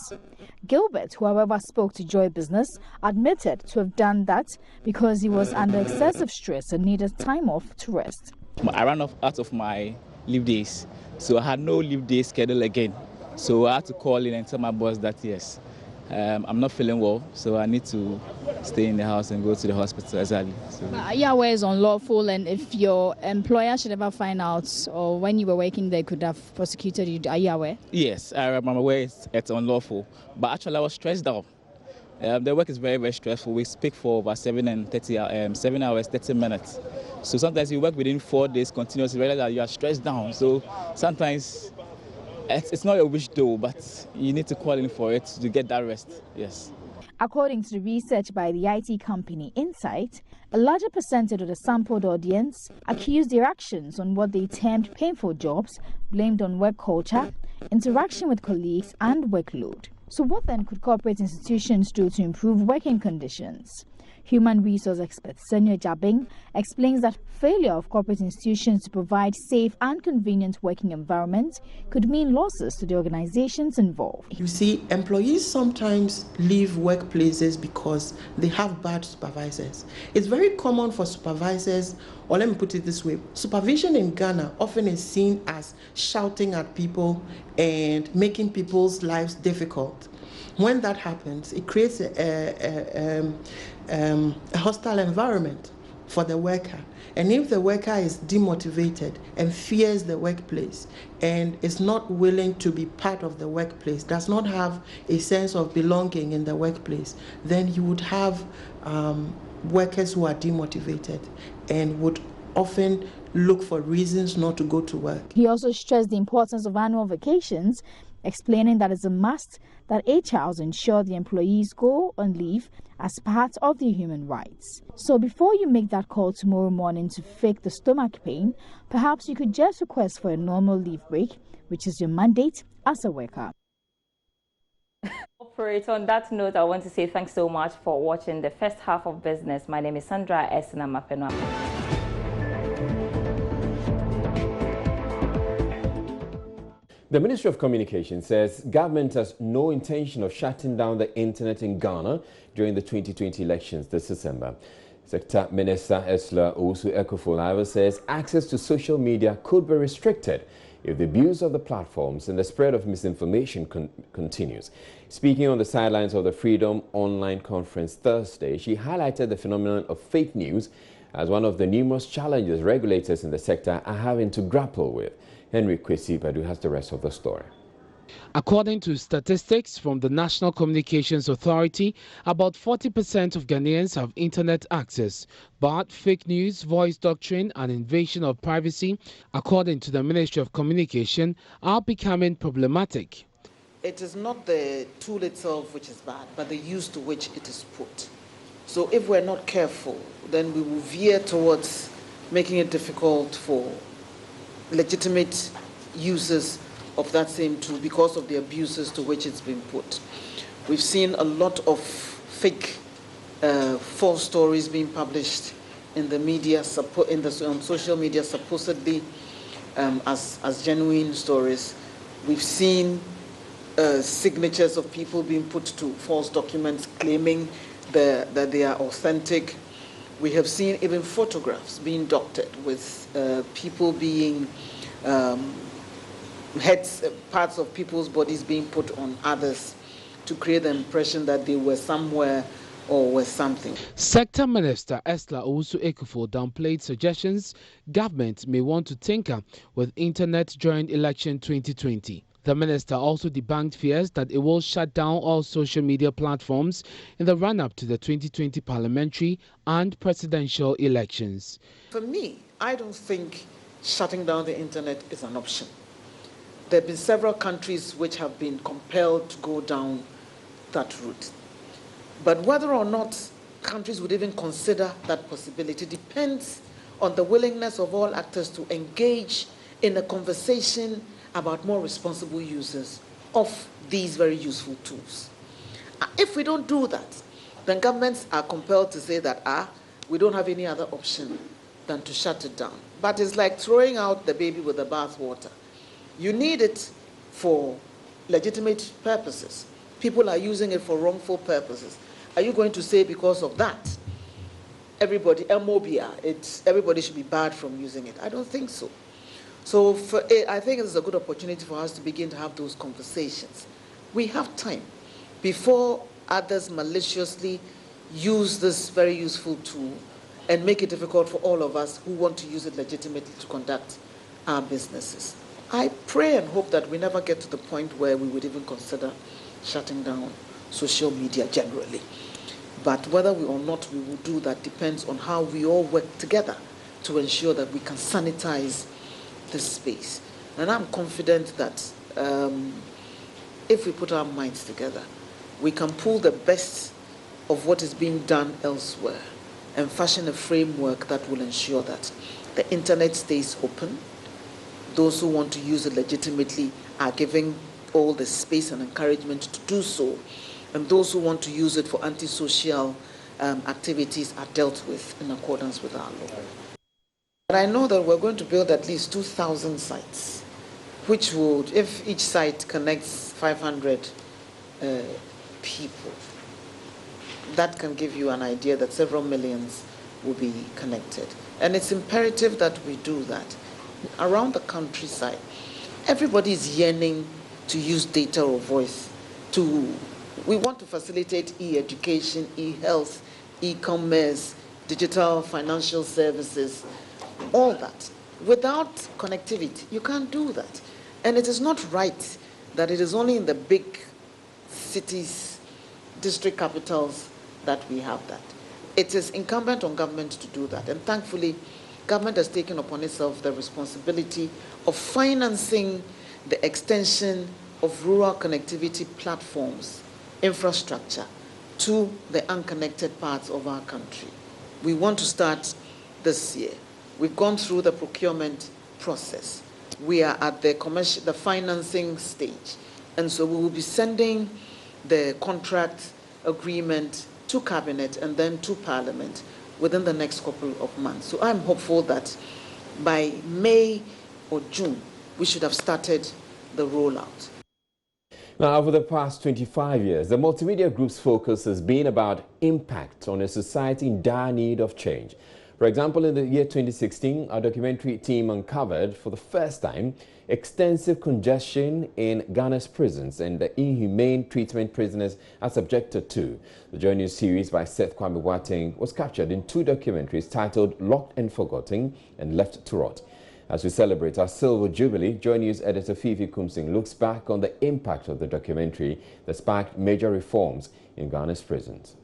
Gilbert, who however spoke to Joy Business, admitted to have done that because he was under excessive stress and needed time off to rest. I ran out of my leave days, so I had no leave days scheduled again. So I had to call in and tell my boss that yes, I'm not feeling well, so I need to stay in the house and go to the hospital. Exactly. So. Are you aware it's unlawful, and if your employer should ever find out, or when you were working there could have prosecuted you? Are you aware? Yes, I'm aware it's unlawful, but actually I was stressed out. The work is very, very stressful. We speak for over 7 hours, 30 minutes. So sometimes you work within 4 days continuously, realize that you are stressed down. So sometimes it's not a wish though, but you need to call in for it to get that rest, yes. According to the research by the IT company Insight, a larger percentage of the sampled audience accused their actions on what they termed painful jobs, blamed on work culture, interaction with colleagues and workload. So what then could corporate institutions do to improve working conditions? Human resource expert Senyo Jabing explains that failure of corporate institutions to provide safe and convenient working environments could mean losses to the organizations involved. You see, employees sometimes leave workplaces because they have bad supervisors. It's very common for supervisors, or let me put it this way, supervision in Ghana often is seen as shouting at people and making people's lives difficult. When that happens, it creates a hostile environment for the worker. And if the worker is demotivated and fears the workplace and is not willing to be part of the workplace, does not have a sense of belonging in the workplace, then you would have workers who are demotivated and would often look for reasons not to go to work. He also stressed the importance of annual vacations explaining that it's a must that HRs ensure the employees go on leave as part of their human rights. So before you make that call tomorrow morning to fake the stomach pain, perhaps you could just request for a normal leave break, which is your mandate as a worker. Operator, on that note, I want to say thanks so much for watching the first half of Business. My name is Sandra Essinamapeno. The Ministry of Communication says government has no intention of shutting down the internet in Ghana during the 2020 elections this December. Sector Minister Esla Owusu-Ekufo says access to social media could be restricted if the abuse of the platforms and the spread of misinformation continues. Speaking on the sidelines of the Freedom Online Conference Thursday, she highlighted the phenomenon of fake news as one of the numerous challenges regulators in the sector are having to grapple with. Henry Kwesi Badu has the rest of the story. According to statistics from the National Communications Authority, about 40% of Ghanaians have internet access. But fake news, voice doctrine and invasion of privacy, according to the Ministry of Communication, are becoming problematic. It is not the tool itself which is bad, but the use to which it is put. So if we're not careful, then we will veer towards making it difficult for legitimate users of that same tool because of the abuses to which it's been put. We've seen a lot of fake false stories being published in the media, on social media, supposedly as genuine stories. We've seen signatures of people being put to false documents claiming that they are authentic. We have seen even photographs being doctored with people being parts of people's bodies being put on others to create the impression that they were somewhere or were something. Sector Minister Esla Owusu-Ekufo downplayed suggestions government may want to tinker with internet during election 2020. The minister also debunked fears that it will shut down all social media platforms in the run-up to the 2020 parliamentary and presidential elections. For me, I don't think shutting down the internet is an option. There have been several countries which have been compelled to go down that route. But whether or not countries would even consider that possibility depends on the willingness of all actors to engage in a conversation about more responsible uses of these very useful tools. If we don't do that, then governments are compelled to say that, we don't have any other option than to shut it down. But it's like throwing out the baby with the bathwater. You need it for legitimate purposes. People are using it for wrongful purposes. Are you going to say because of that, everybody should be barred from using it? I don't think so. So I think it's a good opportunity for us to begin to have those conversations. We have time before others maliciously use this very useful tool and make it difficult for all of us who want to use it legitimately to conduct our businesses. I pray and hope that we never get to the point where we would even consider shutting down social media generally. But whether we or not we will do that depends on how we all work together to ensure that we can sanitize this space. And I'm confident that if we put our minds together, we can pull the best of what is being done elsewhere and fashion a framework that will ensure that the internet stays open. Those who want to use it legitimately are given all the space and encouragement to do so. And those who want to use it for antisocial activities are dealt with in accordance with our law. But I know that we're going to build at least 2,000 sites, which would, if each site connects 500 people, that can give you an idea that several millions will be connected. And it's imperative that we do that. Around the countryside, everybody is yearning to use data or voice. We want to facilitate e-education, e-health, e-commerce, digital financial services, all that. Without connectivity, you can't do that. And it is not right that it is only in the big cities, district capitals, that we have that. It is incumbent on government to do that. And thankfully, government has taken upon itself the responsibility of financing the extension of rural connectivity platforms, infrastructure, to the unconnected parts of our country. We want to start this year. We've gone through the procurement process. We are at the financing stage. And so we will be sending the contract agreement to Cabinet and then to Parliament within the next couple of months. So I'm hopeful that by May or June, we should have started the rollout. Now, over the past 25 years, the multimedia group's focus has been about impact on a society in dire need of change. For example, in the year 2016, our documentary team uncovered, for the first time, extensive congestion in Ghana's prisons and the inhumane treatment prisoners are subjected to. The Joynews series by Seth Kwame Boateng was captured in 2 documentaries titled Locked and Forgotten and Left to Rot. As we celebrate our Silver Jubilee, Joynews editor Fifi Kumsing looks back on the impact of the documentary that sparked major reforms in Ghana's prisons.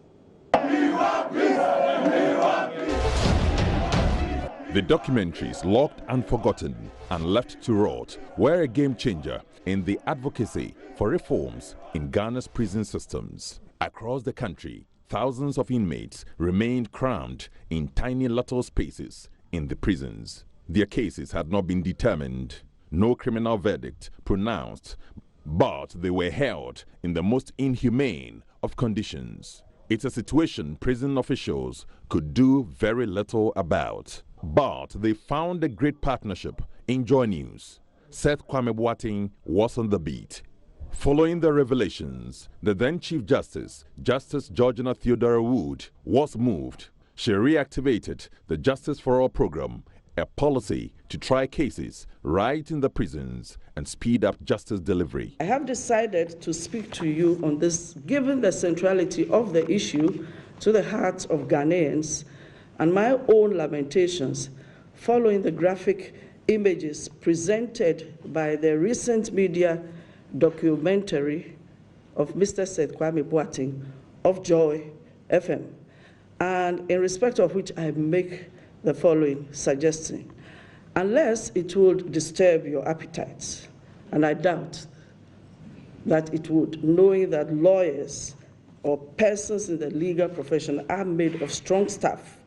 The documentaries Locked and Forgotten and Left to Rot were a game changer in the advocacy for reforms in Ghana's prison systems. Across the country, thousands of inmates remained crammed in tiny little spaces in the prisons. Their cases had not been determined, no criminal verdict pronounced, but they were held in the most inhumane of conditions. It's a situation prison officials could do very little about. But they found a great partnership in Joynews. Seth Kwame Boateng was on the beat. Following the revelations, the then Chief Justice, Justice Georgina Theodora Wood, was moved. She reactivated the Justice for All program, a policy to try cases right in the prisons and speed up justice delivery. I have decided to speak to you on this, given the centrality of the issue to the hearts of Ghanaians and my own lamentations following the graphic images presented by the recent media documentary of Mr. Seth Kwame Boateng of Joy FM, and in respect of which I make the following suggestion. Unless it would disturb your appetites, and I doubt that it would, knowing that lawyers or persons in the legal profession are made of strong staff,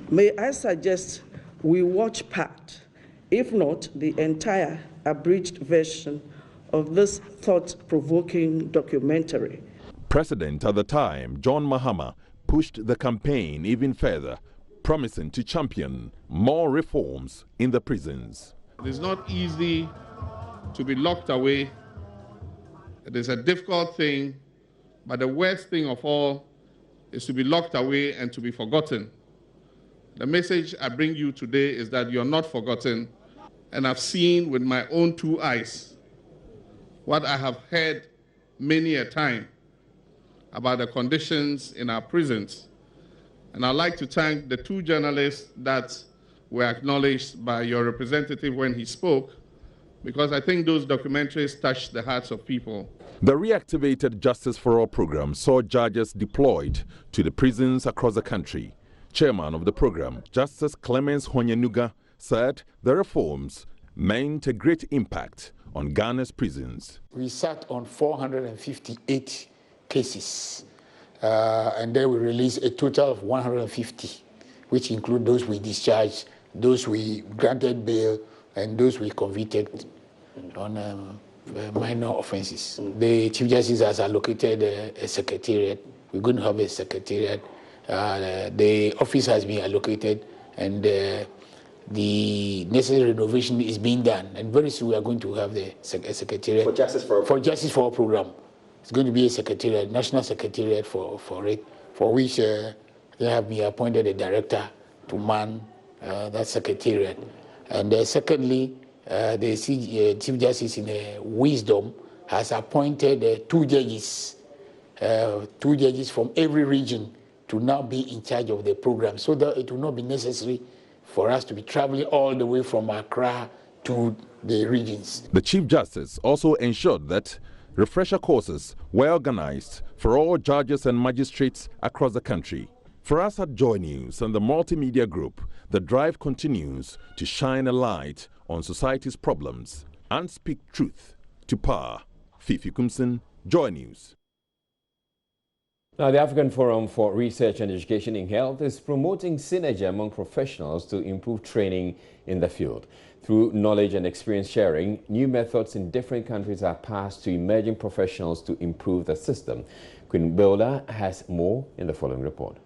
may I suggest we watch part, if not the entire abridged version of this thought-provoking documentary. President at the time, John Mahama, pushed the campaign even further, promising to champion more reforms in the prisons. It is not easy to be locked away. It is a difficult thing, but the worst thing of all is to be locked away and to be forgotten. The message I bring you today is that you're not forgotten, and I've seen with my own 2 eyes what I have heard many a time about the conditions in our prisons. And I'd like to thank the 2 journalists that were acknowledged by your representative when he spoke, because I think those documentaries touched the hearts of people. The reactivated Justice for All program saw judges deployed to the prisons across the country. Chairman of the program, Justice Clemens Honyanuga, said the reforms meant a great impact on Ghana's prisons. We sat on 458 cases. And then we released a total of 150, which include those we discharged, those we granted bail, and those we convicted on minor offenses. The Chief Justice has allocated a secretariat. We're going to have a secretariat. The office has been allocated, and the necessary renovation is being done. And very soon we are going to have a secretariat. For Justice for All program. It's going to be a secretariat, national secretariat for it, for which they have been appointed a director to man that secretariat. And secondly, the Chief Justice in wisdom has appointed 2 judges, 2 judges from every region to now be in charge of the program, so that it will not be necessary for us to be traveling all the way from Accra to the regions. The Chief Justice also ensured that refresher courses were organized for all judges and magistrates across the country. For us at Joynews and the Multimedia Group, the drive continues to shine a light on society's problems and speak truth to power. Fifi Kumson, Joynews. Now, the African Forum for Research and Education in Health is promoting synergy among professionals to improve training in the field. Through knowledge and experience sharing, new methods in different countries are passed to emerging professionals to improve the system. Queen Bilda has more in the following report.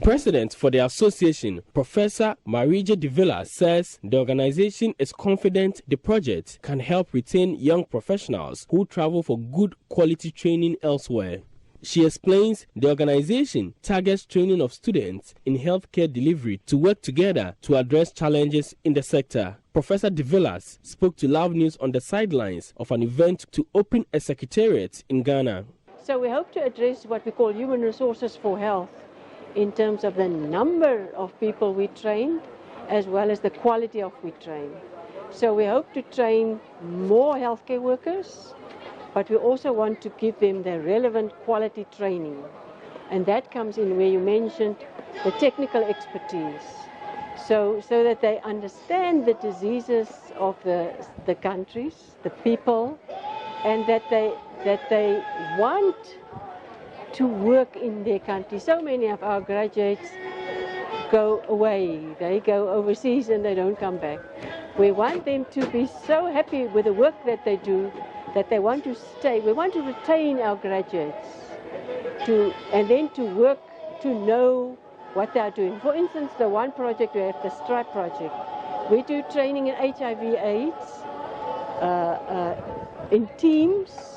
President for the association, Professor Marija De Villa, says the organization is confident the project can help retain young professionals who travel for good quality training elsewhere. She explains the organization targets training of students in healthcare delivery to work together to address challenges in the sector. Professor De Villas spoke to Loud News on the sidelines of an event to open a secretariat in Ghana. So we hope to address what we call human resources for health in terms of the number of people we train as well as the quality of we train. So we hope to train more healthcare workers, but we also want to give them the relevant quality training. And that comes in where you mentioned the technical expertise, so that they understand the diseases of the countries, the people, and that they want to work in their country. So many of our graduates go away, they go overseas and they don't come back. We want them to be so happy with the work that they do that they want to stay. We want to retain our graduates and then to work to know what they are doing. For instance, the one project we have, the Stripe project, we do training in HIV/AIDS in teams,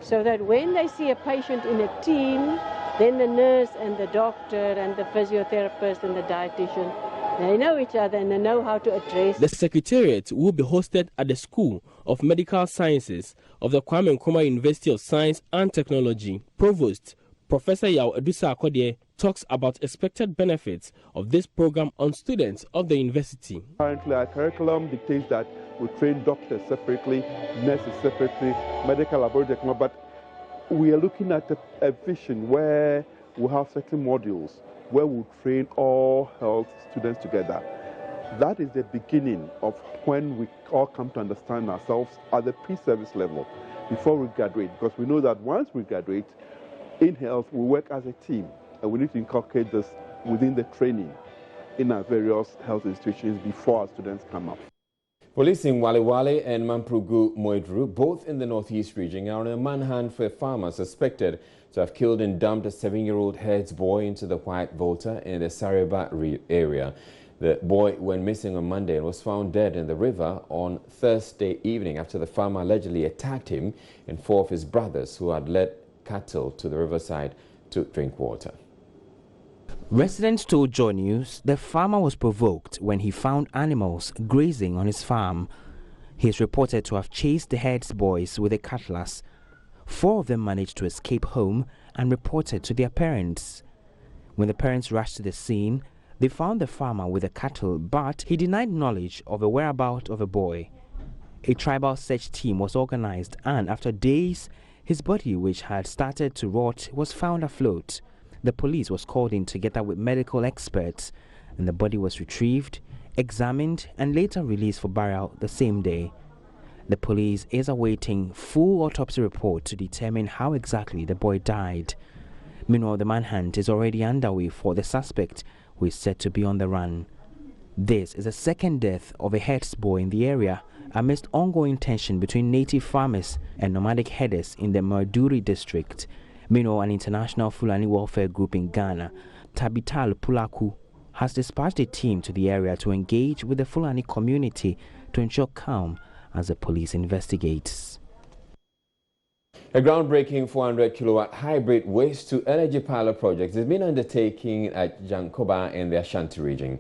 so that when they see a patient in a team, then the nurse and the doctor and the physiotherapist and the dietitian, they know each other and they know how to address. The secretariat will be hosted at the School of Medical Sciences of the Kwame Nkrumah University of Science and Technology. Provost Professor Yao Edusa Akodie talks about expected benefits of this program on students of the university. Currently, our curriculum dictates that we train doctors separately, nurses separately, medical laboratory, but we are looking at a vision where we have certain modules where we train all health students together. That is the beginning of when we all come to understand ourselves at the pre-service level before we graduate, because we know that once we graduate in health, we work as a team, and we need to inculcate this within the training in our various health institutions before our students come up. Police in Wale Wale and Mamprugu Moidru, both in the northeast region, are on a manhunt for a farmer suspected to have killed and dumped a 7-year-old Herds boy into the White Volta in the Sareba area. The boy went missing on Monday and was found dead in the river on Thursday evening after the farmer allegedly attacked him and 4 of his brothers who had led cattle to the riverside to drink water. Residents told Joynews the farmer was provoked when he found animals grazing on his farm. He is reported to have chased the Herds boys with a cutlass. 4 of them managed to escape home and reported to their parents. When the parents rushed to the scene, they found the farmer with the cattle, but he denied knowledge of the whereabouts of the boy. A tribal search team was organized, and after days, his body, which had started to rot, was found afloat. The police was called in together with medical experts, and the body was retrieved, examined, and later released for burial the same day. The police is awaiting full autopsy report to determine how exactly the boy died. Meanwhile, the manhunt is already underway for the suspect, who is said to be on the run. This is the second death of a Herds boy in the area amidst ongoing tension between native farmers and nomadic herders in the Maiduguri district. Meanwhile, an international Fulani welfare group in Ghana, Tabital Pulaku, has dispatched a team to the area to engage with the Fulani community to ensure calm as the police investigates. A groundbreaking 400-kilowatt hybrid waste-to-energy pilot project has been undertaken at Jankoba in the Ashanti region.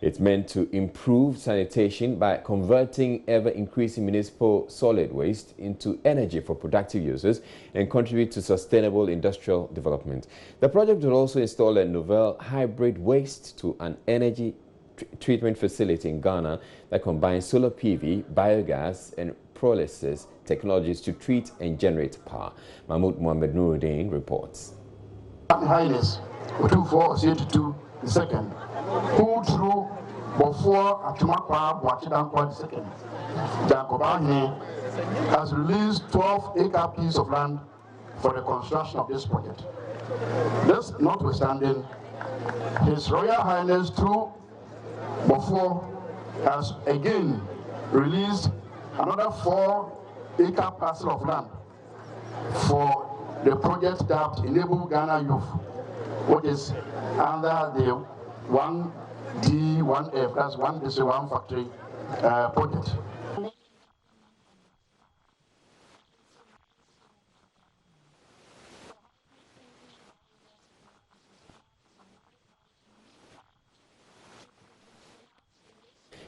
It's meant to improve sanitation by converting ever-increasing municipal solid waste into energy for productive uses and contribute to sustainable industrial development. The project will also install a novel hybrid waste to an energy treatment facility in Ghana that combines solar PV, biogas and pyrolysis technologies to treat and generate power. Mahmoud Mohamed Nuruddin reports. Highness, 2482 the second, who through before Atumakwa Wachidankwa the second, Jacoba has released 12-acre piece of land for the construction of this project. This notwithstanding, His Royal Highness through Bofo has again released another 4-acre parcel of land for the project that Enable Ghana Youth, which is under the 1D1F, that's one district, one factory project.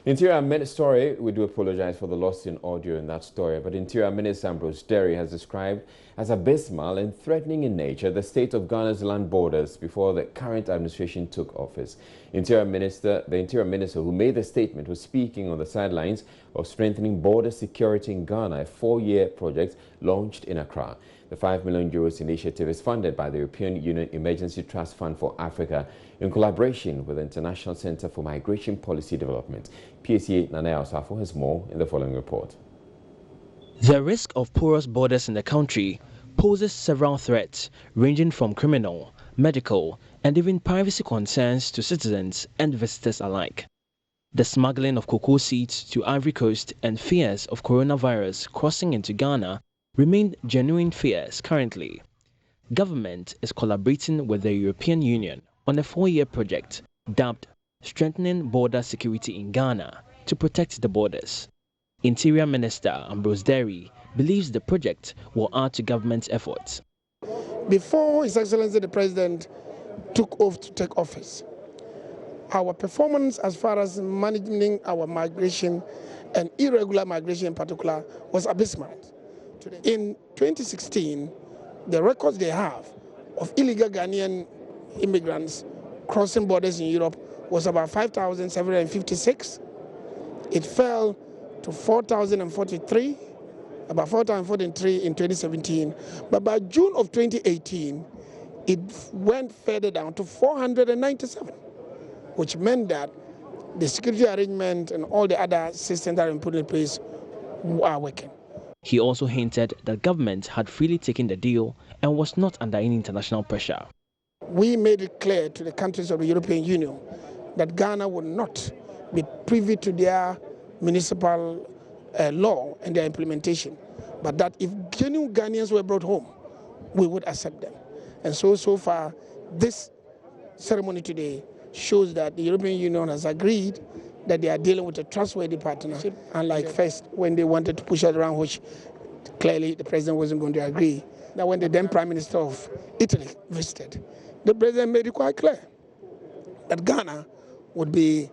Interior Minister, story, we do apologize for the loss in audio in that story, but Interior Minister Ambrose Derry has described as abysmal and threatening in nature the state of Ghana's land borders before the current administration took office. The Interior Minister who made the statement was speaking on the sidelines of strengthening border security in Ghana, a 4-year project launched in Accra. The €5 million initiative is funded by the European Union Emergency Trust Fund for Africa in collaboration with the International Center for Migration Policy Development. PSA Nanaya Osafo has more in the following report. The risk of porous borders in the country poses several threats, ranging from criminal, medical, and even privacy concerns to citizens and visitors alike. The smuggling of cocoa seeds to Ivory Coast and fears of coronavirus crossing into Ghana remain genuine fears currently. Government is collaborating with the European Union on a 4-year project dubbed Strengthening Border Security in Ghana to protect the borders. Interior Minister Ambrose Derry believes the project will add to government's efforts. Before His Excellency the President took oath to take office, our performance as far as managing our migration and irregular migration in particular was abysmal. In 2016, the records they have of illegal Ghanaian immigrants crossing borders in Europe was about 5,756. It fell to 4,043, about 4,043 in 2017. But by June of 2018, it went further down to 497, which meant that the security arrangement and all the other systems that are put in place are working. He also hinted that government had freely taken the deal and was not under any international pressure. We made it clear to the countries of the European Union that Ghana would not be privy to their municipal law and their implementation, but that if genuine Ghanaians were brought home, we would accept them. And so far, this ceremony today shows that the European Union has agreed that they are dealing with a trustworthy partnership, unlike first when they wanted to push it around, which clearly the president wasn't going to agree. Now when the then Prime Minister of Italy visited, the president made it quite clear that Ghana would be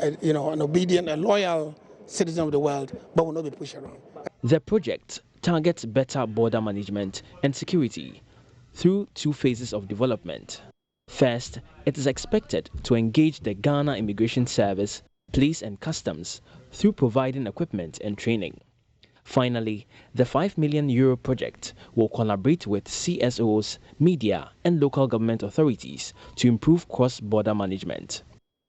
an obedient and loyal citizen of the world, but will not be pushed around. The project targets better border management and security through 2 phases of development. First, it is expected to engage the Ghana Immigration Service, Police and Customs through providing equipment and training. Finally, the €5 million project will collaborate with CSOs, media and local government authorities to improve cross-border management.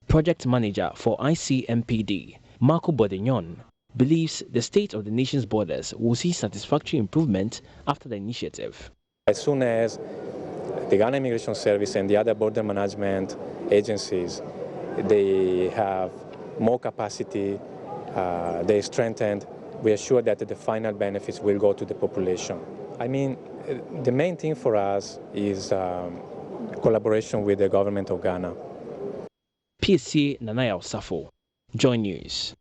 Project manager for ICMPD, Marco Bodignon, believes the state of the nation's borders will see satisfactory improvement after the initiative. As soon as the Ghana Immigration Service and the other border management agencies, they have more capacity, they strengthened, we are sure that the final benefits will go to the population. I mean, the main thing for us is collaboration with the government of Ghana. PSA Nanaya Osafo, Joynews.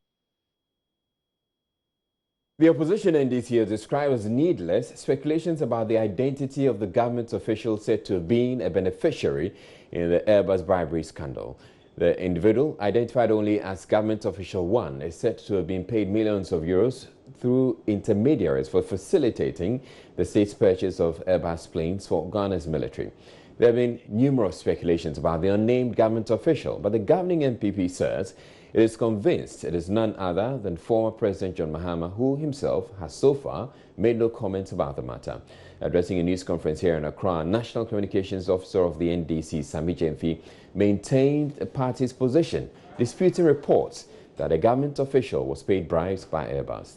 The opposition NDC has described as needless speculations about the identity of the government official said to have been a beneficiary in the Airbus bribery scandal. The individual, identified only as Government Official 1, is said to have been paid millions of euros through intermediaries for facilitating the state's purchase of Airbus planes for Ghana's military. There have been numerous speculations about the unnamed government official, but the governing MPP says it is convinced it is none other than former President John Mahama, who himself has so far made no comments about the matter. Addressing a news conference here in Accra, National Communications Officer of the NDC, Sami Jemfi, maintained the party's position, disputing reports that a government official was paid bribes by Airbus.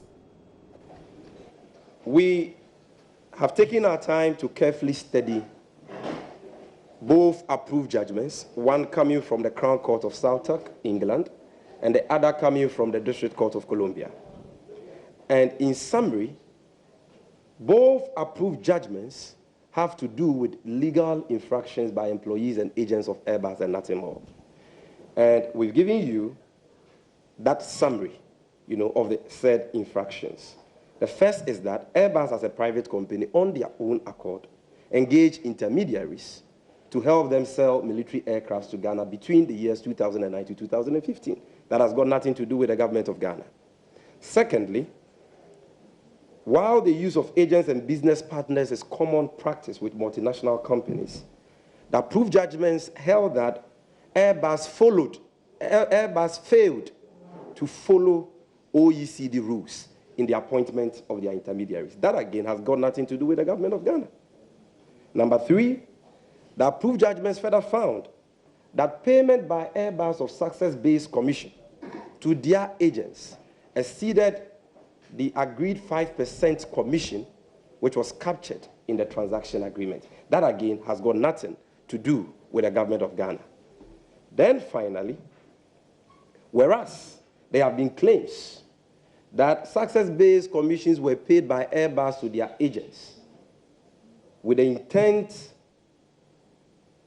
we have taken our time to carefully study both approved judgments, one coming from the Crown Court of Southwark, England, and the other coming from the District Court of Columbia. And in summary, both approved judgments have to do with legal infractions by employees and agents of Airbus and nothing more. And we've given you that summary, of the said infractions. The first is that Airbus, as a private company, on their own accord, engaged intermediaries to help them sell military aircrafts to Ghana between the years 2009 to 2015. That has got nothing to do with the government of Ghana. Secondly, while the use of agents and business partners is common practice with multinational companies, the approved judgments held that Airbus failed to follow OECD rules in the appointment of their intermediaries. That, again, has got nothing to do with the government of Ghana. Number three, the approved judgments further found that payment by Airbus of success-based commission to their agents exceeded the agreed 5% commission, which was captured in the transaction agreement. That, again, has got nothing to do with the government of Ghana. Then, finally, whereas there have been claims that success-based commissions were paid by Airbus to their agents with the intent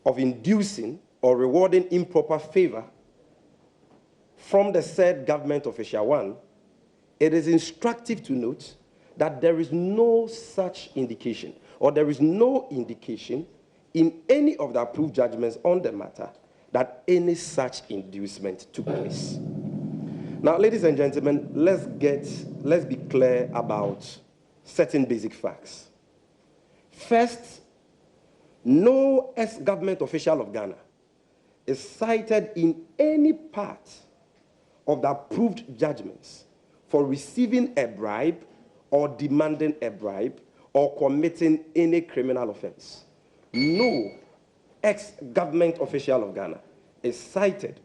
of inducing or rewarding improper favor from the said government official one, it is instructive to note that there is no such indication, or there is no indication in any of the approved judgments on the matter that any such inducement took place. Now, ladies and gentlemen, let's be clear about certain basic facts. First, no ex-government official of Ghana is cited in any part of the approved judgments for receiving a bribe or demanding a bribe or committing any criminal offense. No ex-government official of Ghana is cited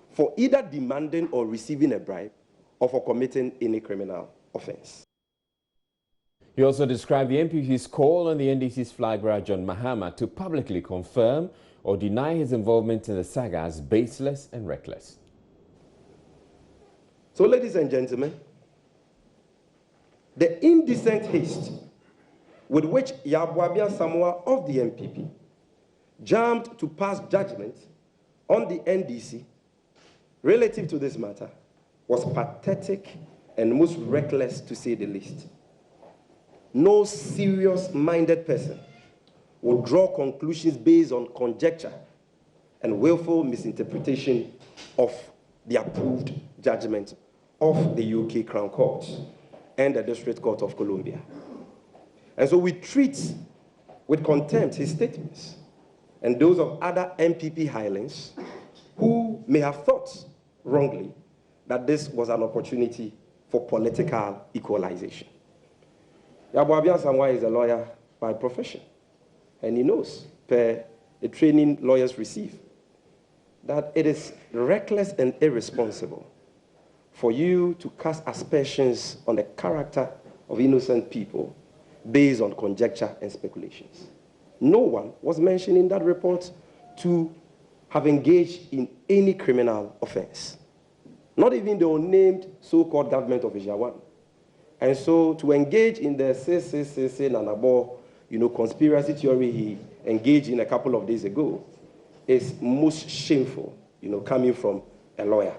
for either demanding or receiving a bribe or for committing any criminal offense. He also described the MPP's call on the NDC's flag bearer John Mahama to publicly confirm or deny his involvement in the saga as baseless and reckless. So, ladies and gentlemen, the indecent haste with which Yabuabia Samoa of the MPP jumped to pass judgment on the NDC relative to this matter was pathetic and most reckless, to say the least. No serious-minded person will draw conclusions based on conjecture and willful misinterpretation of the approved judgment of the UK Crown Court and the District Court of Columbia. And so we treat with contempt his statements and those of other MPP Highlands who may have thought wrongly that this was an opportunity for political equalization. Yabuabia Samoa is a lawyer by profession, and he knows, per the training lawyers receive, that it is reckless and irresponsible for you to cast aspersions on the character of innocent people based on conjecture and speculations. No one was mentioned in that report to have engaged in any criminal offense, not even the unnamed so-called government official one. And so to engage in the Nanabo, conspiracy theory he engaged in a couple of days ago is most shameful, coming from a lawyer.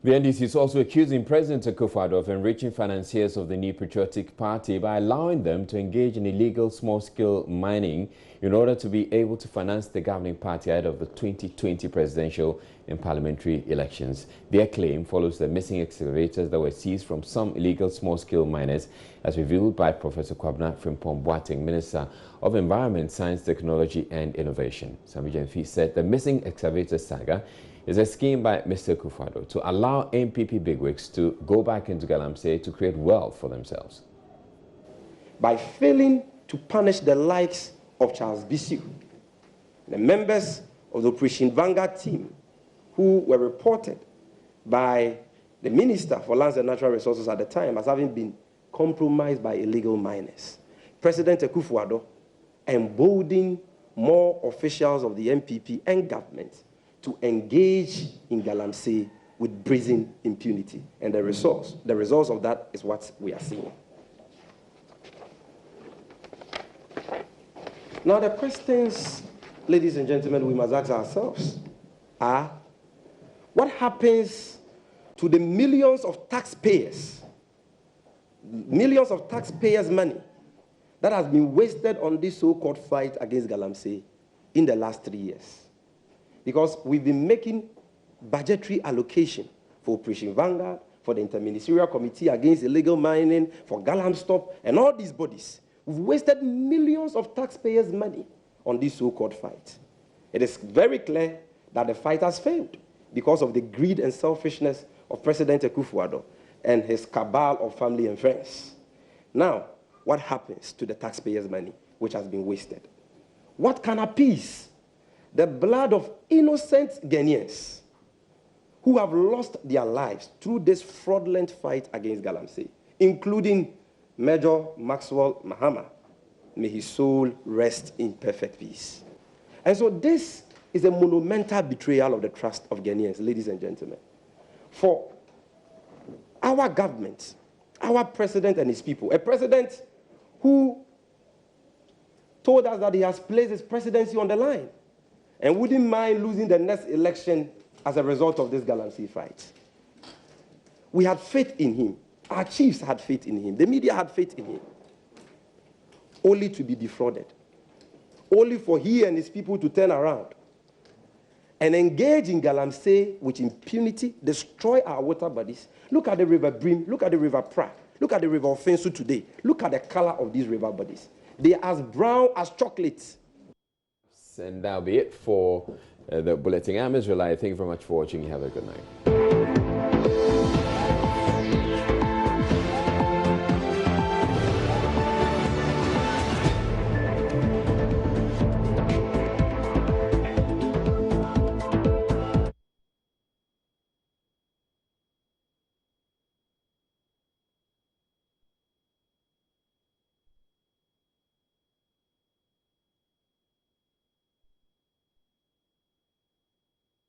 The NDC is also accusing President Akufo-Addo of enriching financiers of the new Patriotic Party by allowing them to engage in illegal small-scale mining in order to be able to finance the governing party ahead of the 2020 presidential and parliamentary elections. Their claim follows the missing excavators that were seized from some illegal small-scale miners, as revealed by Professor Kwabena Frimpong-Boateng, Minister of Environment, Science, Technology and Innovation. Sami Jamfi said the missing excavator saga is a scheme by Mr. Akufo-Addo to allow MPP bigwigs to go back into Galamsey to create wealth for themselves. By failing to punish the likes of Charles Bissiu, the members of the Operation Vanguard team who were reported by the Minister for Lands and Natural Resources at the time as having been compromised by illegal miners. President Akufo-Addo emboldened more officials of the MPP and government to engage in Galamsey with brazen impunity. And the results of that is what we are seeing. Now the questions, ladies and gentlemen, we must ask ourselves are, what happens to the millions of taxpayers' money that has been wasted on this so-called fight against Galamsey in the last 3 years? Because we've been making budgetary allocation for Operation Vanguard, for the Interministerial Committee Against Illegal Mining, for Galamstop, and all these bodies. We've wasted millions of taxpayers' money on this so-called fight. It is very clear that the fight has failed because of the greed and selfishness of President Akufo-Addo and his cabal of family and friends. Now, what happens to the taxpayers' money which has been wasted? What can appease the blood of innocent Ghanaians who have lost their lives through this fraudulent fight against Galamsey, including Major Maxwell Mahama? May his soul rest in perfect peace. And so this is a monumental betrayal of the trust of Ghanaians, ladies and gentlemen. For our government, our president and his people, a president who told us that he has placed his presidency on the line and wouldn't mind losing the next election as a result of this Galamsey fight. We had faith in him. Our chiefs had faith in him. The media had faith in him. Only to be defrauded. Only for he and his people to turn around and engage in Galamsey with impunity, destroy our water bodies. Look at the River Brim, look at the River Pra, look at the River Ofensu today. Look at the color of these river bodies. They are as brown as chocolate. And that'll be it for the Bulletin. I'm Israel. Thank you very much for watching. Have a good night.